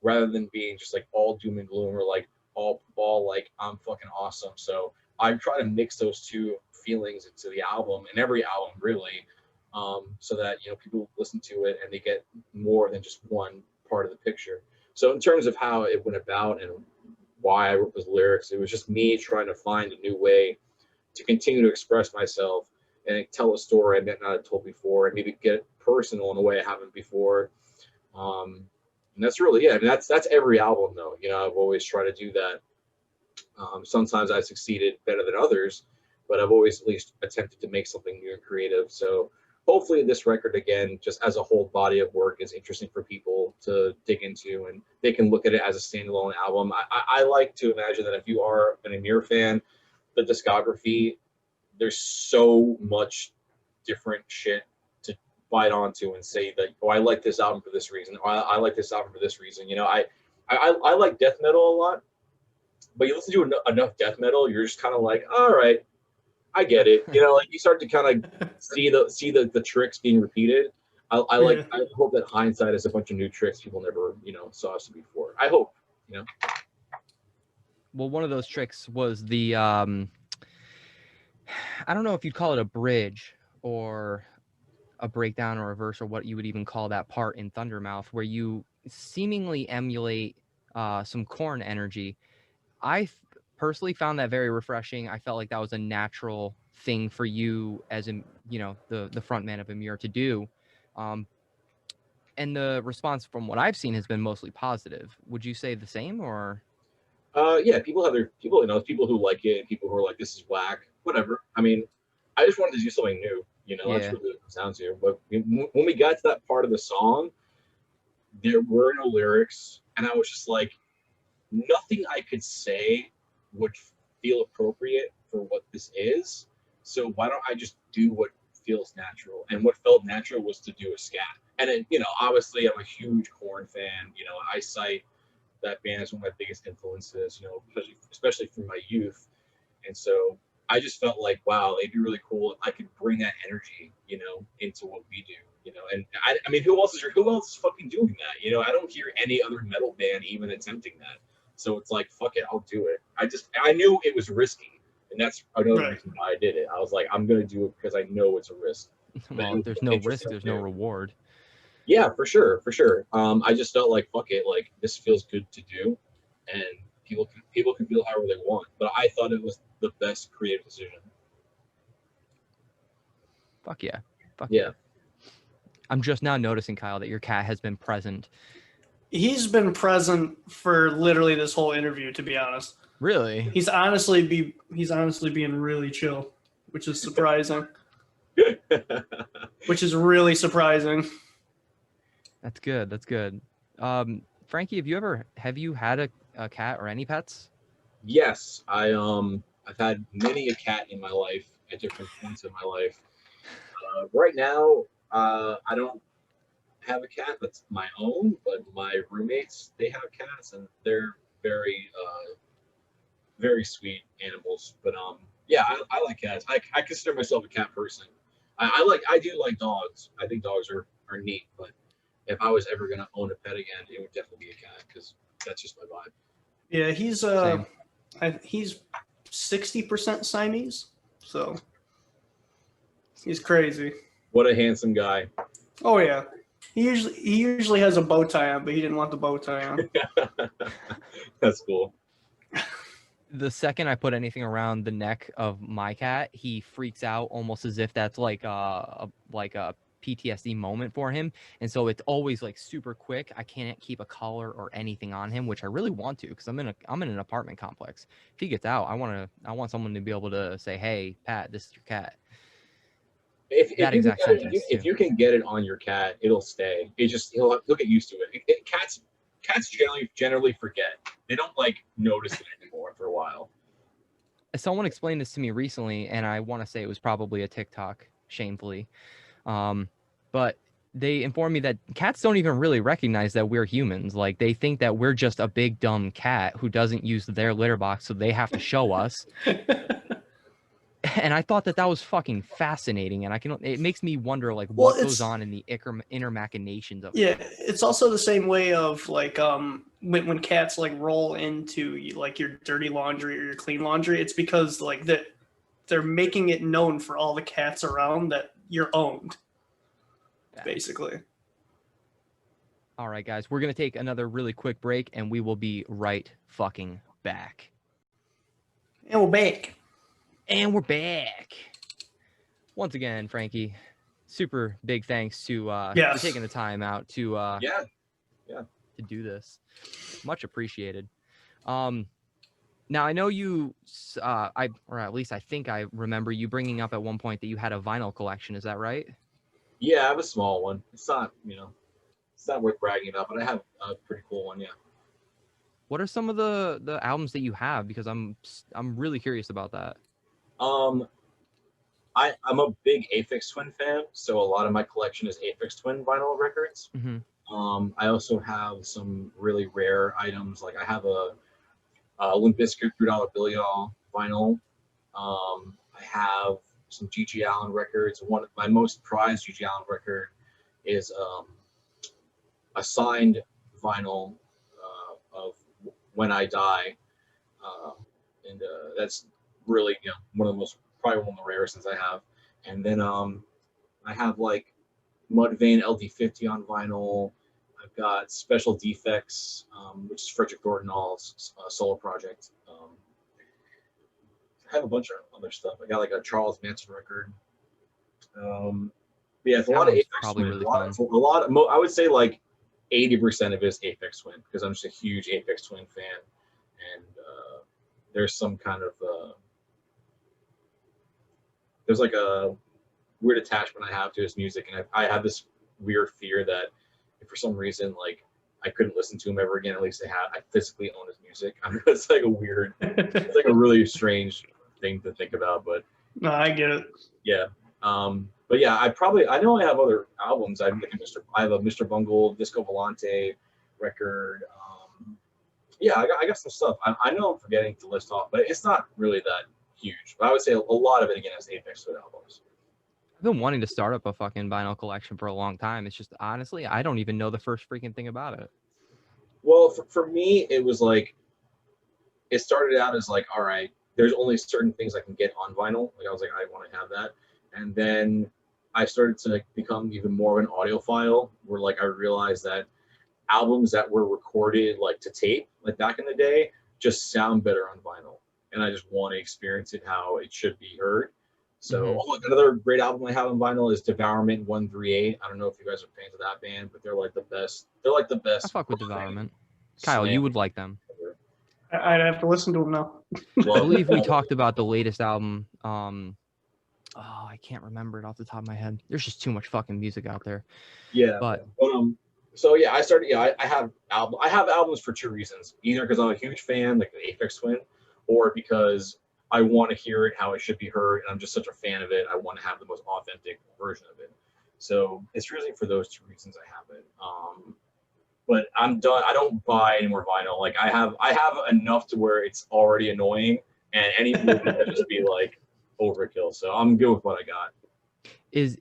rather than being just like all doom and gloom, or like all like I'm fucking awesome. So I try to mix those two feelings into the album, and every album really, so that people listen to it and they get more than just one part of the picture. So in terms of how it went about and why I wrote those lyrics, it was just me trying to find a new way to continue to express myself and tell a story I might not have told before, and maybe get personal in a way I haven't before. And that's really it. I mean, that's every album, though. I've always tried to do that. Sometimes I succeeded better than others, but I've always at least attempted to make something new and creative. So hopefully this record, again, just as a whole body of work, is interesting for people to dig into, and they can look at it as a standalone album. I like to imagine that if you are an Emmure fan, the discography, there's so much different shit to bite onto and say that, oh, I like this album for this reason, or I like this album for this reason. I like death metal a lot, but you listen to enough death metal, you're just kind of like, all right, I get it. Like you start to kind of see the tricks being repeated. I hope that hindsight is a bunch of new tricks people never saw us before. I hope. Well, one of those tricks was the I don't know if you'd call it a bridge or a breakdown or a verse or what you would even call that part in Thundermouth, where you seemingly emulate some Korn energy. I personally found that very refreshing. I felt like that was a natural thing for you as the frontman of Emmure to do. And the response from what I've seen has been mostly positive. Would you say the same, or? Yeah, people have their people who like it, people who are like, this is whack, whatever. I mean, I just wanted to do something new, that's really what it sounds here. But when we got to that part of the song, there were no lyrics, and I was just like, nothing I could say would feel appropriate for what this is. So why don't I just do what feels natural? And what felt natural was to do a scat. And then, obviously I'm a huge Korn fan. I cite that band is one of my biggest influences, especially from my youth. And so I just felt like, wow, it'd be really cool if I could bring that energy, into what we do, and I mean, who else is fucking doing that? I don't hear any other metal band even attempting that. So it's like, fuck it, I'll do it. I knew it was risky, and that's another reason why I did it. I was like, I'm going to do it because I know it's a risk. Well, if there's no risk, there's no reward. Yeah, for sure. I just felt like, fuck it, like this feels good to do, and people can feel however they want. But I thought it was the best creative decision. Fuck yeah. Yeah. I'm just now noticing, Kyle, that your cat has been present. He's been present for literally this whole interview, to be honest. Really? He's honestly being really chill, which is surprising. Which is really surprising. That's good. Frankie, have you had a cat or any pets? Yes, I've had many a cat in my life at different points in my life. Right now, I don't have a cat that's my own, but my roommates, they have cats, and they're very very sweet animals. But yeah, I like cats. I consider myself a cat person. I do like dogs. I think dogs are neat, but if I was ever gonna own a pet again, it would definitely be a cat, because that's just my vibe. Yeah, he's 60% Siamese, so he's crazy. What a handsome guy. Oh yeah. He usually has a bow tie on, but he didn't want the bow tie on. That's cool. The second I put anything around the neck of my cat, he freaks out almost as if that's like a PTSD moment for him. And so it's always like super quick. I can't keep a collar or anything on him, which I really want to, because I'm in an apartment complex. If he gets out, I want someone to be able to say, "Hey, Pat, this is your cat." If you can get it on your cat, it'll stay. He'll get used to it. Cats generally forget. They don't notice it anymore for a while. Someone explained this to me recently, and I want to say it was probably a TikTok, shamefully. But they informed me that cats don't even really recognize that we're humans. Like, they think that we're just a big dumb cat who doesn't use their litter box, so they have to show us. And I thought that was fucking fascinating, and it makes me wonder what goes on in the inner machinations of it. Yeah, it's also the same way of when cats roll into your dirty laundry or your clean laundry. It's because they're making it known for all the cats around that you're owned. basically. All right, guys, we're going to take another really quick break, and we will be right fucking back. And we're back. And we're back. Once again, Frankie, super big thanks to for taking the time out to to do this. Much appreciated. Now I know you, or at least I think I remember you bringing up at one point that you had a vinyl collection. Is that right? Yeah, I have a small one. It's not, it's not worth bragging about, but I have a pretty cool one. Yeah. What are some of the albums that you have? Because I'm really curious about that. I'm a big Aphex Twin fan, so a lot of my collection is Aphex Twin vinyl records. Mm-hmm. I also have some really rare items, like I have a Limp Bizkit $3 Billy Doll vinyl. I have some G.G. Allin records. One of my most prized G.G. Allin record is a signed vinyl of When I Die, and that's really probably one of the rarest things I have. And then I have like Mudvayne LD50 on vinyl. I've got Special Defects, which is Frederick Dordenall's solo project. I have a bunch of other stuff. I got like a Charles Manson record. Yeah, it's a lot of Aphex probably Twin. Really fun. I would say like 80% of it is Aphex Twin, because I'm just a huge Aphex Twin fan, and there's some kind of there's like a weird attachment I have to his music, and I have this weird fear that if for some reason like I couldn't listen to him ever again, at least I physically own his music. I mean, it's like a weird, it's like a really strange thing to think about, but no, I get it. Yeah. But yeah, I know I have other albums. I have a Mr. Bungle Disco Volante record. Yeah, I got some stuff. I know I'm forgetting to list off, but it's not really that huge. But I would say a lot of it again is Aphex Twin albums. I've been wanting to start up a fucking vinyl collection for a long time. It's just, honestly, I don't even know the first freaking thing about it. Well, for me, it was like, it started out as like, all right, there's only certain things I can get on vinyl. Like I was like, I want to have that. And then I started to become even more of an audiophile, where like I realized that albums that were recorded like to tape, like back in the day, just sound better on vinyl. And I just want to experience it how it should be heard. So another great album I have on vinyl is Devourment 138. I don't know if you guys are fans of that band, but they're like the best. They're like the best. I fuck with Devourment. Kyle, you would like them. I'd have to listen to them now. Well, I believe we talked about the latest album. I can't remember it off the top of my head. There's just too much fucking music out there. Yeah. But so yeah, I started. Yeah, I have albums for two reasons. Either because I'm a huge fan, like the Aphex Twin, or because I want to hear it how it should be heard, and I'm just such a fan of it. I want to have the most authentic version of it. So it's really for those two reasons I have it. But I'm done. I don't buy any more vinyl. Like I have enough to where it's already annoying, and any movie would just be like overkill. So I'm good with what I got.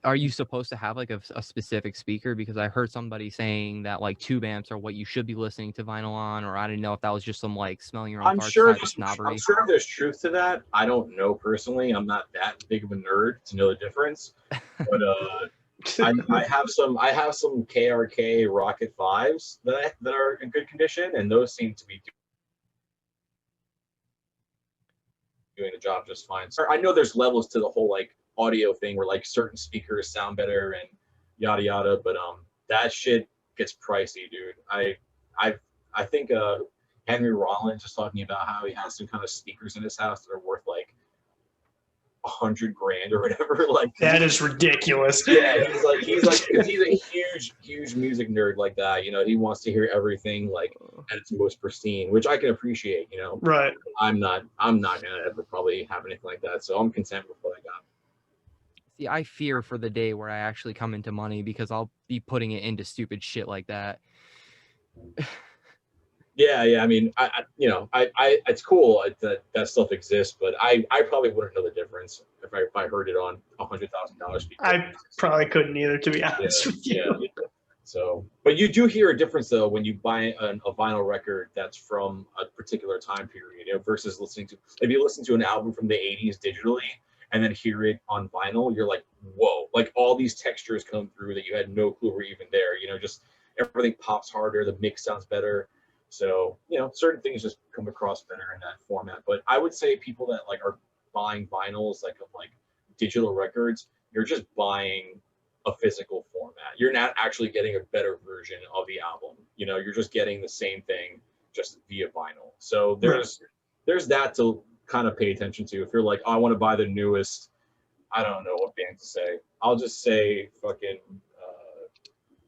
Are you supposed to have like a specific speaker? Because I heard somebody saying that like tube amps are what you should be listening to vinyl on, or I didn't know if that was just some like smelling your own farts type of snobbery. I'm sure there's truth to that. I don't know personally. I'm not that big of a nerd to know the difference. But I have some KRK Rocket 5s that are in good condition, and those seem to be doing the job just fine. So I know there's levels to the whole like audio thing where like certain speakers sound better and yada yada, but that shit gets pricey, dude. I think Henry Rollins was talking about how he has some kind of speakers in his house that are worth like $100,000 or whatever. Like that is ridiculous. Yeah, he's a huge music nerd like that. You know, he wants to hear everything like at its most pristine, which I can appreciate. You know, right? I'm not gonna ever probably have anything like that, so I'm content with what I got. See, I fear for the day where I actually come into money, because I'll be putting it into stupid shit like that. Yeah. I mean, I it's cool that stuff exists, but I probably wouldn't know the difference if I heard it on $100,000 speaker. I probably couldn't either, to be honest with you. Yeah. So, but you do hear a difference though when you buy a vinyl record that's from a particular time period, versus if you listen to an album from the 80s digitally, and then hear it on vinyl, you're like, whoa, like all these textures come through that you had no clue were even there. You know, just everything pops harder, the mix sounds better. So, you know, certain things just come across better in that format. But I would say people that like are buying vinyls like of like digital records, you're just buying a physical format. You're not actually getting a better version of the album. You know, you're just getting the same thing just via vinyl. So there's that to kind of pay attention to. If you're like, oh, I want to buy the newest, I don't know what band to say. I'll just say fucking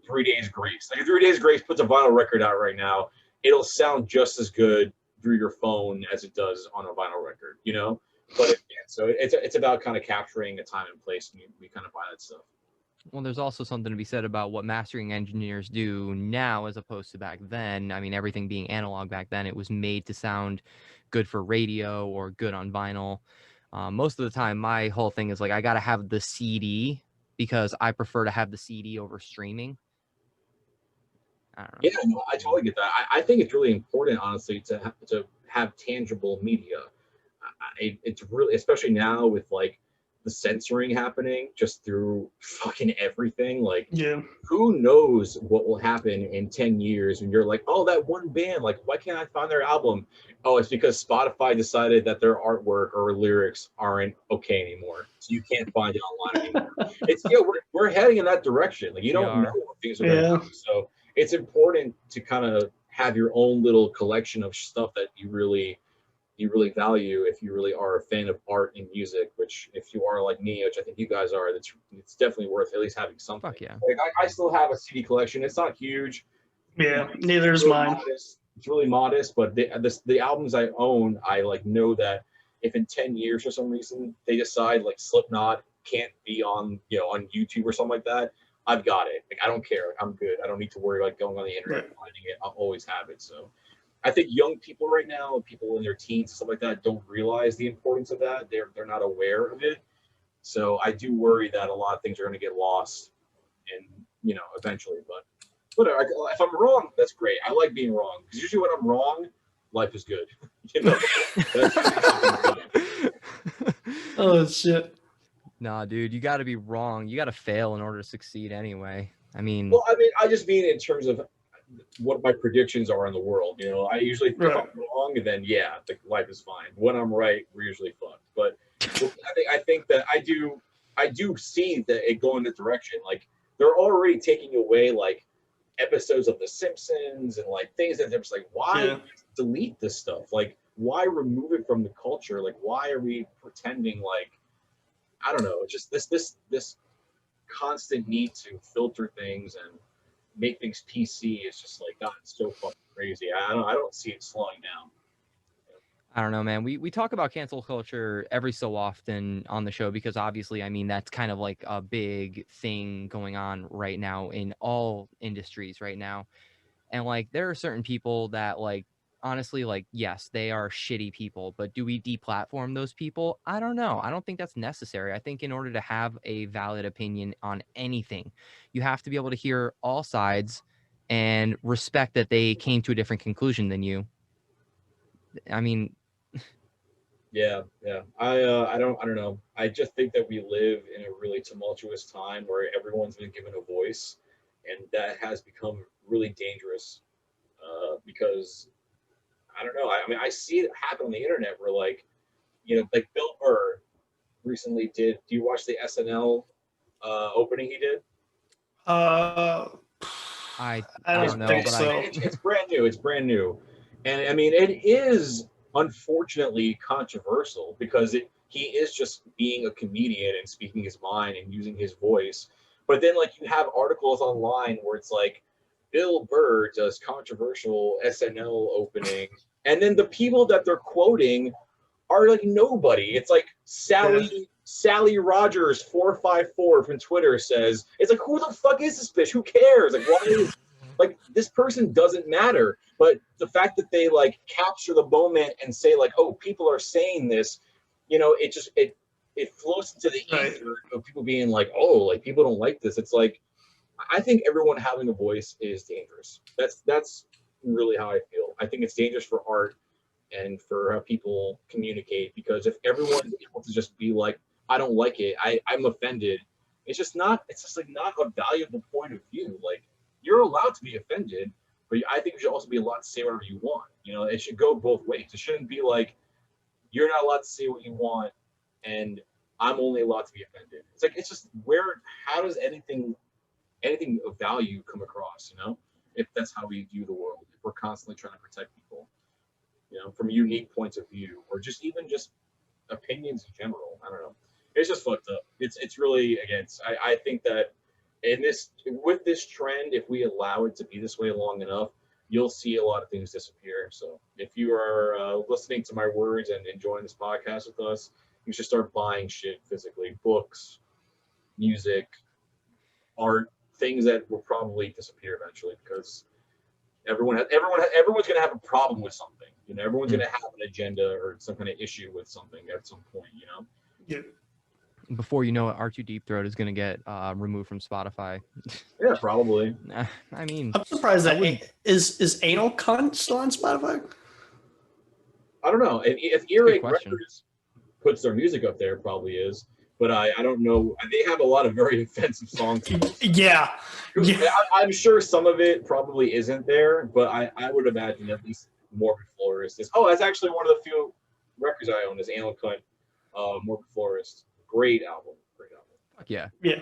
3 Days Grace. Like if 3 Days Grace puts a vinyl record out right now, it'll sound just as good through your phone as it does on a vinyl record, you know? But so it's about kind of capturing a time and place, and we kind of buy that stuff. Well, there's also something to be said about what mastering engineers do now as opposed to back then. I mean, everything being analog back then, it was made to sound good for radio or good on vinyl. Most of the time, my whole thing is like, I got to have the CD because I prefer to have the CD over streaming. I don't know. Yeah, no, I totally get that. I think it's really important, honestly, to have tangible media. It's really, especially now with like the censoring happening just through fucking everything. Like, Yeah. who knows what will happen in 10 years when you're like, oh, that one band, like, why can't I find their album? Oh, it's because Spotify decided that their artwork or lyrics aren't okay anymore, so you can't find it online anymore. It's, you know, we're heading in that direction. Like, you don't know what things are going to do. So it's important to kind of have your own little collection of stuff that you really value if you really are a fan of art and music, which if you are like me, which I think you guys are, it's definitely worth at least having something. Fuck yeah. Like I still have a CD collection. It's not huge. Yeah, neither is mine. It's really modest, but the albums I own, I like know that if in 10 years for some reason they decide like Slipknot can't be on, you know, on YouTube or something like that, I've got it. Like I don't care. I'm good. I don't need to worry about going on the internet and finding it. I'll always have it. So I think young people right now, people in their teens and stuff like that, don't realize the importance of that. They're not aware of it. So I do worry that a lot of things are going to get lost, and you know, eventually. But whatever. If I'm wrong, that's great. I like being wrong because usually when I'm wrong, life is good. You know. Oh shit. Nah, dude, you got to be wrong. You got to fail in order to succeed anyway. I mean, I just mean in terms of what my predictions are in the world. You know, I usually if I'm wrong, and then the life is fine. When I'm right, we're usually fucked. But I think that I do see that it going the direction. Like they're already taking away like episodes of The Simpsons and like things that they're just like, why delete this stuff? Like, why remove it from the culture? Like, why are we pretending like, I don't know, just this constant need to filter things and make things PC is just like gotten so fucking crazy. I don't see it slowing down. I don't know, man. We talk about cancel culture every so often on the show because obviously, I mean, that's kind of like a big thing going on right now in all industries right now. And like, there are certain people that like, honestly, like, yes, they are shitty people, but do we deplatform those people? I don't know. I don't think that's necessary. I think in order to have a valid opinion on anything, you have to be able to hear all sides and respect that they came to a different conclusion than you. I mean, yeah. I don't know. I just think that we live in a really tumultuous time where everyone's been given a voice, and that has become really dangerous because I don't know. I mean, I see it happen on the internet where, like, you know, like Bill Burr recently did. Do you watch the SNL opening he did? I don't know, think but so. It's brand new. It's brand new, and I mean, it is unfortunately controversial because he is just being a comedian and speaking his mind and using his voice. But then, like, you have articles online where it's like, Bill Burr does controversial SNL opening, and then the people that they're quoting are like nobody. It's like Sally Rogers 454 from Twitter says, it's like, who the fuck is this bitch? Who cares? Like, why? Like, this person doesn't matter. But the fact that they like capture the moment and say like, oh, people are saying this, you know, it just it flows into the ether of people being like, oh, like people don't like this. It's like, I think everyone having a voice is dangerous. That's really how I feel. I think it's dangerous for art and for how people communicate, because if everyone is able to just be like, I don't like it. I'm offended. It's just like not a valuable point of view. Like, you're allowed to be offended, but I think you should also be allowed to say whatever you want. You know, it should go both ways. It shouldn't be like, you're not allowed to say what you want and I'm only allowed to be offended. It's like, it's just how does anything of value come across, you know? If that's how we view the world, if we're constantly trying to protect people, you know, from unique points of view, or just opinions in general. I don't know. It's just fucked up. It's really against. I think that with this trend, if we allow it to be this way long enough, you'll see a lot of things disappear. So if you are listening to my words and enjoying this podcast with us, you should start buying shit physically, books, music, art, things that will probably disappear eventually, because everyone's going to have a problem with something. You know, everyone's going to have an agenda or some kind of issue with something at some point, you know? Yeah. Before you know it, R2 Deep Throat is going to get removed from Spotify. Yeah, probably. I mean, I'm surprised that is Anal Cunt still on Spotify? I don't know. If Earache Records puts their music up there, it probably is. But I don't know. They have a lot of very offensive songs. Yeah. I'm sure some of it probably isn't there, but I would imagine at least Morbid Florist is. Oh, that's actually one of the few records I own is Anal Cunt, Morbid Florist. Great album. Yeah. Yeah.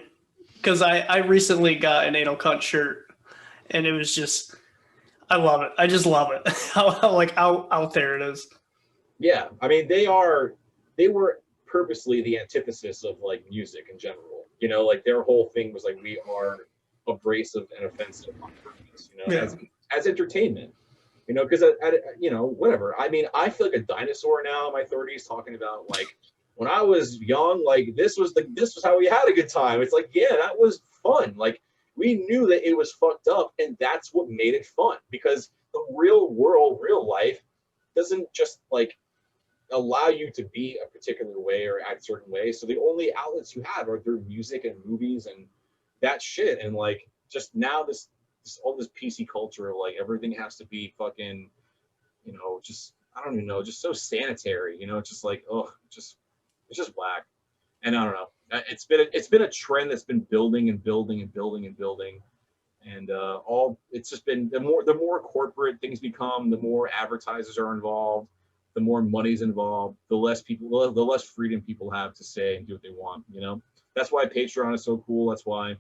Because I recently got an Anal Cunt shirt, and it was just, I love it. I just love it. how out there it is. Yeah. I mean, they were purposely the antithesis of like music in general. You know, like their whole thing was like, we are abrasive and offensive on purpose, you know, as entertainment. You know, because you know, whatever. I mean, I feel like a dinosaur now in my 30s talking about like, when I was young, like this was how we had a good time. It's like, yeah, that was fun. Like, we knew that it was fucked up, and that's what made it fun, because the real world, real life doesn't just like allow you to be a particular way or act a certain way. So the only outlets you have are through music and movies and that shit. And like, just now this all this PC culture of like everything has to be fucking, you know, just, I don't even know, just so sanitary, you know, it's just like, oh, it's just whack. And I don't know. It's been a trend that's been building and building and building and building. And it's just been the more corporate things become, the more advertisers are involved, the more money's involved, the less freedom people have to say and do what they want, you know? That's why Patreon is so cool. That's why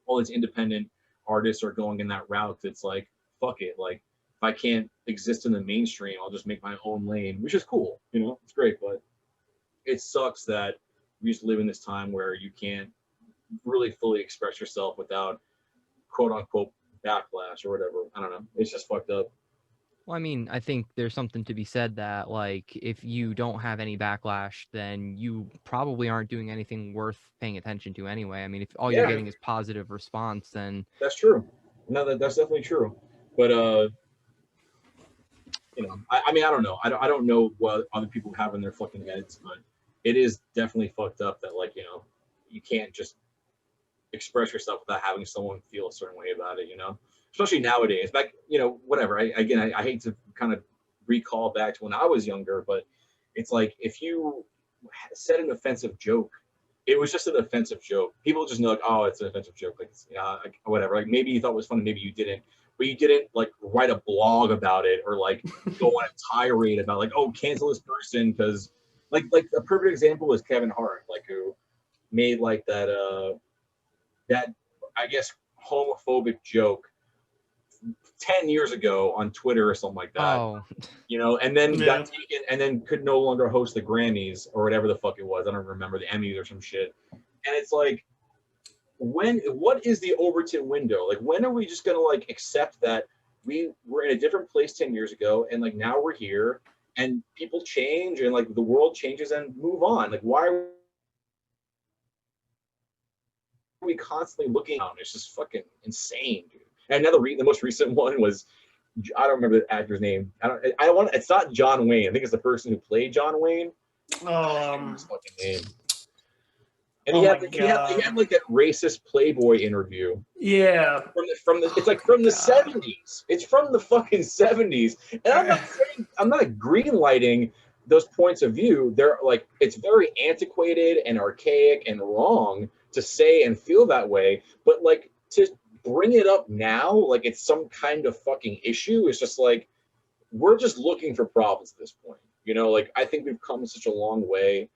all these independent artists are going in that route. It's like, fuck it. Like, if I can't exist in the mainstream, I'll just make my own lane, which is cool, you know? It's great, but it sucks that we just live in this time where you can't really fully express yourself without quote unquote backlash or whatever. I don't know. It's just fucked up. Well, I mean, I think there's something to be said that, like, if you don't have any backlash, then you probably aren't doing anything worth paying attention to anyway. I mean, if all you're getting is positive response, then that's true. No, that's definitely true. But you know, I mean, I don't know. I don't know what other people have in their fucking heads, but it is definitely fucked up that, like, you know, you can't just express yourself without having someone feel a certain way about it, you know? Especially nowadays. Back, you know, whatever. I hate to kind of recall back to when I was younger, but it's like, if you said an offensive joke, it was just an offensive joke. People just know, like, oh, it's an offensive joke. Like, like, whatever. Like, maybe you thought it was funny, maybe you didn't. But you didn't, like, write a blog about it or, like, go on a tirade about, like, oh, cancel this person because... Like a perfect example is Kevin Hart, like, who made like that I guess homophobic joke 10 years ago on Twitter or something like that. Oh. You know, and then got taken and then could no longer host the Grammys or whatever the fuck it was. I don't remember, the Emmys or some shit. And it's like, what is the Overton window? Like, when are we just gonna like accept that we were in a different place 10 years ago and like now we're here? And people change and like the world changes and move on. Like, why are we constantly looking down? It's just fucking insane, dude. And now the most recent one was, I don't remember the actor's name. It's not John Wayne. I think it's the person who played John Wayne. His fucking name. And he had like that racist Playboy interview. Yeah. It's like from the 70s. It's from the fucking 70s. And I'm not green lighting those points of view, they're like, it's very antiquated and archaic and wrong to say and feel that way, but like to bring it up now like it's some kind of fucking issue is just like, we're just looking for problems at this point. You know, like I think we've come such a long way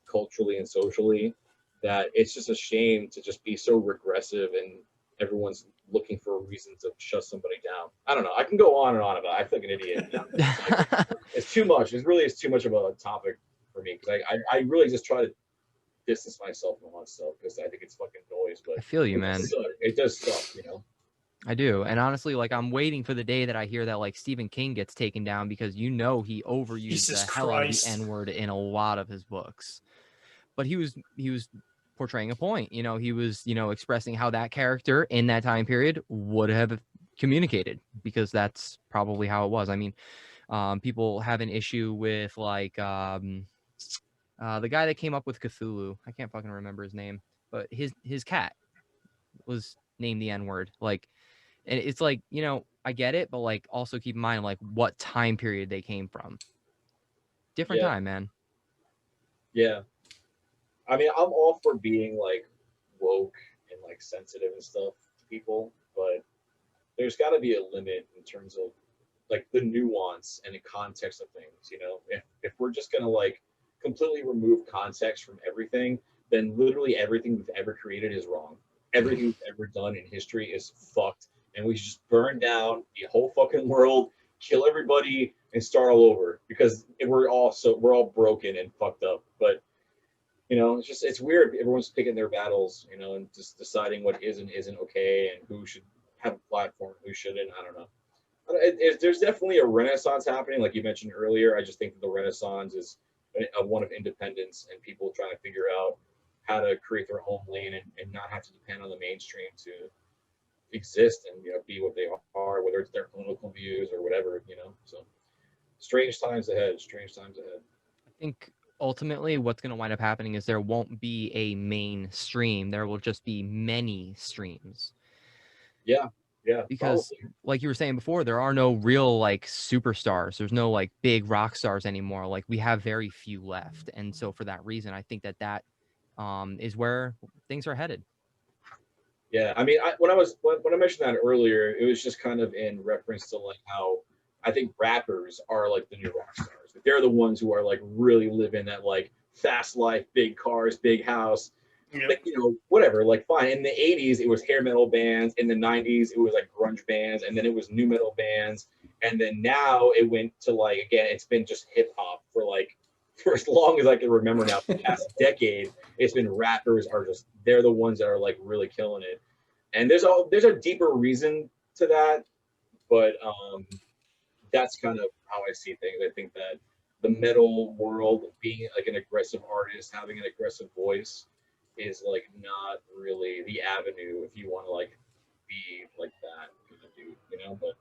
culturally and socially that it's just a shame to just be so regressive and everyone's looking for a reason to shut somebody down. I don't know. I can go on and on about it. I feel like an idiot. It's too much. It really is too much of a topic for me because I really just try to distance myself from all that stuff because I think it's fucking noise. But I feel you, man. It does suck, you know. I do. And honestly, like I'm waiting for the day that I hear that like Stephen King gets taken down because you know he overused Jesus the hell out of Christ. the N-word in a lot of his books. But he was portraying a point. You know, he was, you know, expressing how that character in that time period would have communicated because that's probably how it was. I mean, people have an issue with like the guy that came up with Cthulhu. I can't fucking remember his name, but his cat was named the N-word. Like, and it's like, you know, I get it, but like also keep in mind like what time period they came from. Different time, man. Yeah. I mean, I'm all for being like woke and like sensitive and stuff to people, but there's got to be a limit in terms of like the nuance and the context of things. You know, if we're just gonna like completely remove context from everything, then literally everything we've ever created is wrong. Everything we've ever done in history is fucked, and we should just burn down the whole fucking world, kill everybody, and start all over because we're all broken and fucked up. But you know, it's weird. Everyone's picking their battles, you know, and just deciding what is and isn't okay and who should have a platform, who shouldn't. I don't know. There's definitely a renaissance happening, like you mentioned earlier. I just think that the renaissance is one of independence and people trying to figure out how to create their own lane and not have to depend on the mainstream to exist and, you know, be what they are, whether it's their political views or whatever, you know. So strange times ahead. I think ultimately what's going to wind up happening is there won't be a mainstream. There will just be many streams. Yeah. Because probably. like you were saying before, there are no real like superstars. There's no like big rock stars anymore. Like we have very few left. And so for that reason, I think that is where things are headed. Yeah, I mean, when I mentioned that earlier, it was just kind of in reference to like how I think rappers are like the new rock stars. Like, they're the ones who are like really living that like fast life, big cars, big house, like, you know, whatever. Like fine. In the 80s, it was hair metal bands. In the 90s, it was like grunge bands, and then it was nu metal bands, and then now it went to like again, it's been just hip hop for as long as I can remember now. For the past decade, it's been rappers they're the ones that are like really killing it. And there's a deeper reason to that, but that's kind of how I see things. I think that the metal world, being like an aggressive artist, having an aggressive voice, is like not really the avenue if you want to like be like that kind of dude, you know. But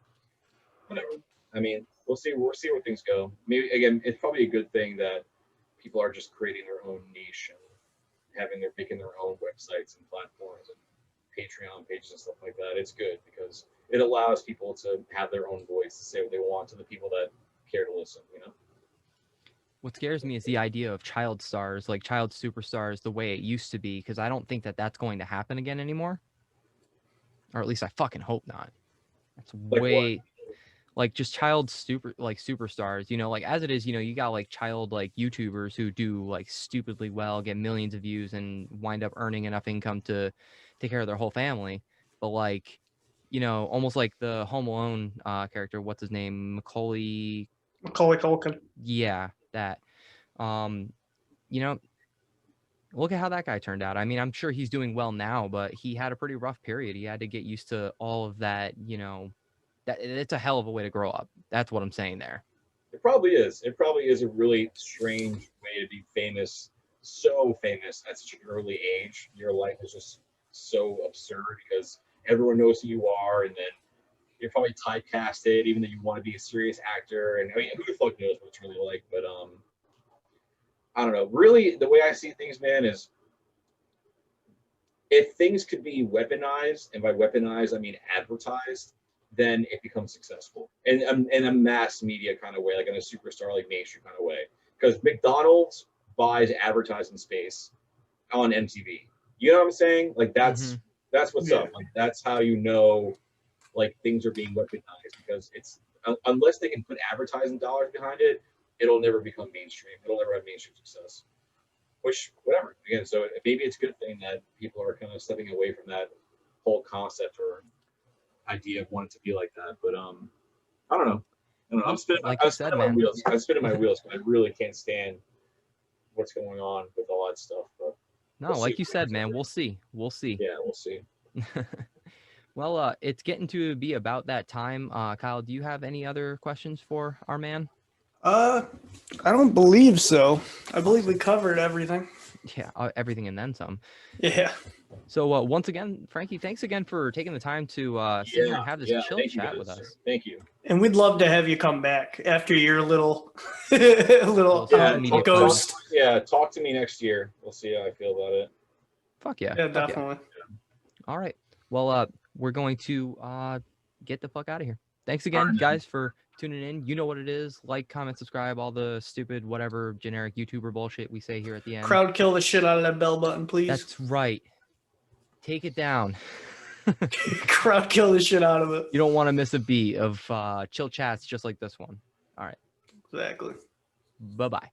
whatever. I mean, we'll see where things go. Maybe again, it's probably a good thing that people are just creating their own niche and making their own websites and platforms and Patreon pages and stuff like that. It's good because it allows people to have their own voice to say what they want to the people that care to listen, you know. What scares me is the idea of child stars, like child superstars, the way it used to be, because I don't think that that's going to happen again anymore. Or at least I fucking hope not. That's Like way what? like just child superstars, you know, like as it is, you know, you got like child like YouTubers who do like stupidly well, get millions of views and wind up earning enough income to take care of their whole family. But like, you know, almost like the Home Alone character, what's his name? Macaulay Culkin. Yeah, that. You know, look at how that guy turned out. I mean, I'm sure he's doing well now, but he had a pretty rough period. He had to get used to all of that, you know. That it's a hell of a way to grow up. That's what I'm saying there. It probably is. It probably is a really strange way to be famous, so famous at such an early age. Your life is just so absurd because everyone knows who you are, and then you're probably typecasted, even though you want to be a serious actor. And I mean, who the fuck knows what it's really like? But I don't know. Really, the way I see things, man, is if things could be weaponized, and by weaponized I mean advertised, then it becomes successful in a mass media kind of way, like in a superstar, like mainstream kind of way. Because McDonald's buys advertising space on MTV. You know what I'm saying? Like that's what's up. Like that's how you know, like things are being recognized, because it's unless they can put advertising dollars behind it, it'll never become mainstream. It'll never have mainstream success. Which, whatever. Again, so maybe it's a good thing that people are kind of stepping away from that whole concept or idea of wanting to be like that. But I don't know. I'm spinning my wheels. I'm spinning my wheels, but I really can't stand what's going on with all that stuff. But no, like you said, man, we'll see. We'll see. Yeah, we'll see. Well, it's getting to be about that time. Kyle, do you have any other questions for our man? I don't believe so. I believe we covered everything. Yeah, everything and then some. Yeah. So once again, Frankie, thanks again for taking the time to sit here and have this chill chat with us. Thank you. And we'd love to have you come back after your little ghost. Talk to me next year. We'll see how I feel about it. Fuck yeah. Yeah, definitely. Yeah. All right. Well, we're going to get the fuck out of here. Thanks again, guys, for tuning in. You know what it is. Like, comment, subscribe, all the stupid, whatever, generic YouTuber bullshit we say here at the end. Crowd kill the shit out of that bell button, please. That's right. Take it down. Crowd kill the shit out of it. You don't want to miss a beat of chill chats just like this one. All right. Exactly. Bye-bye.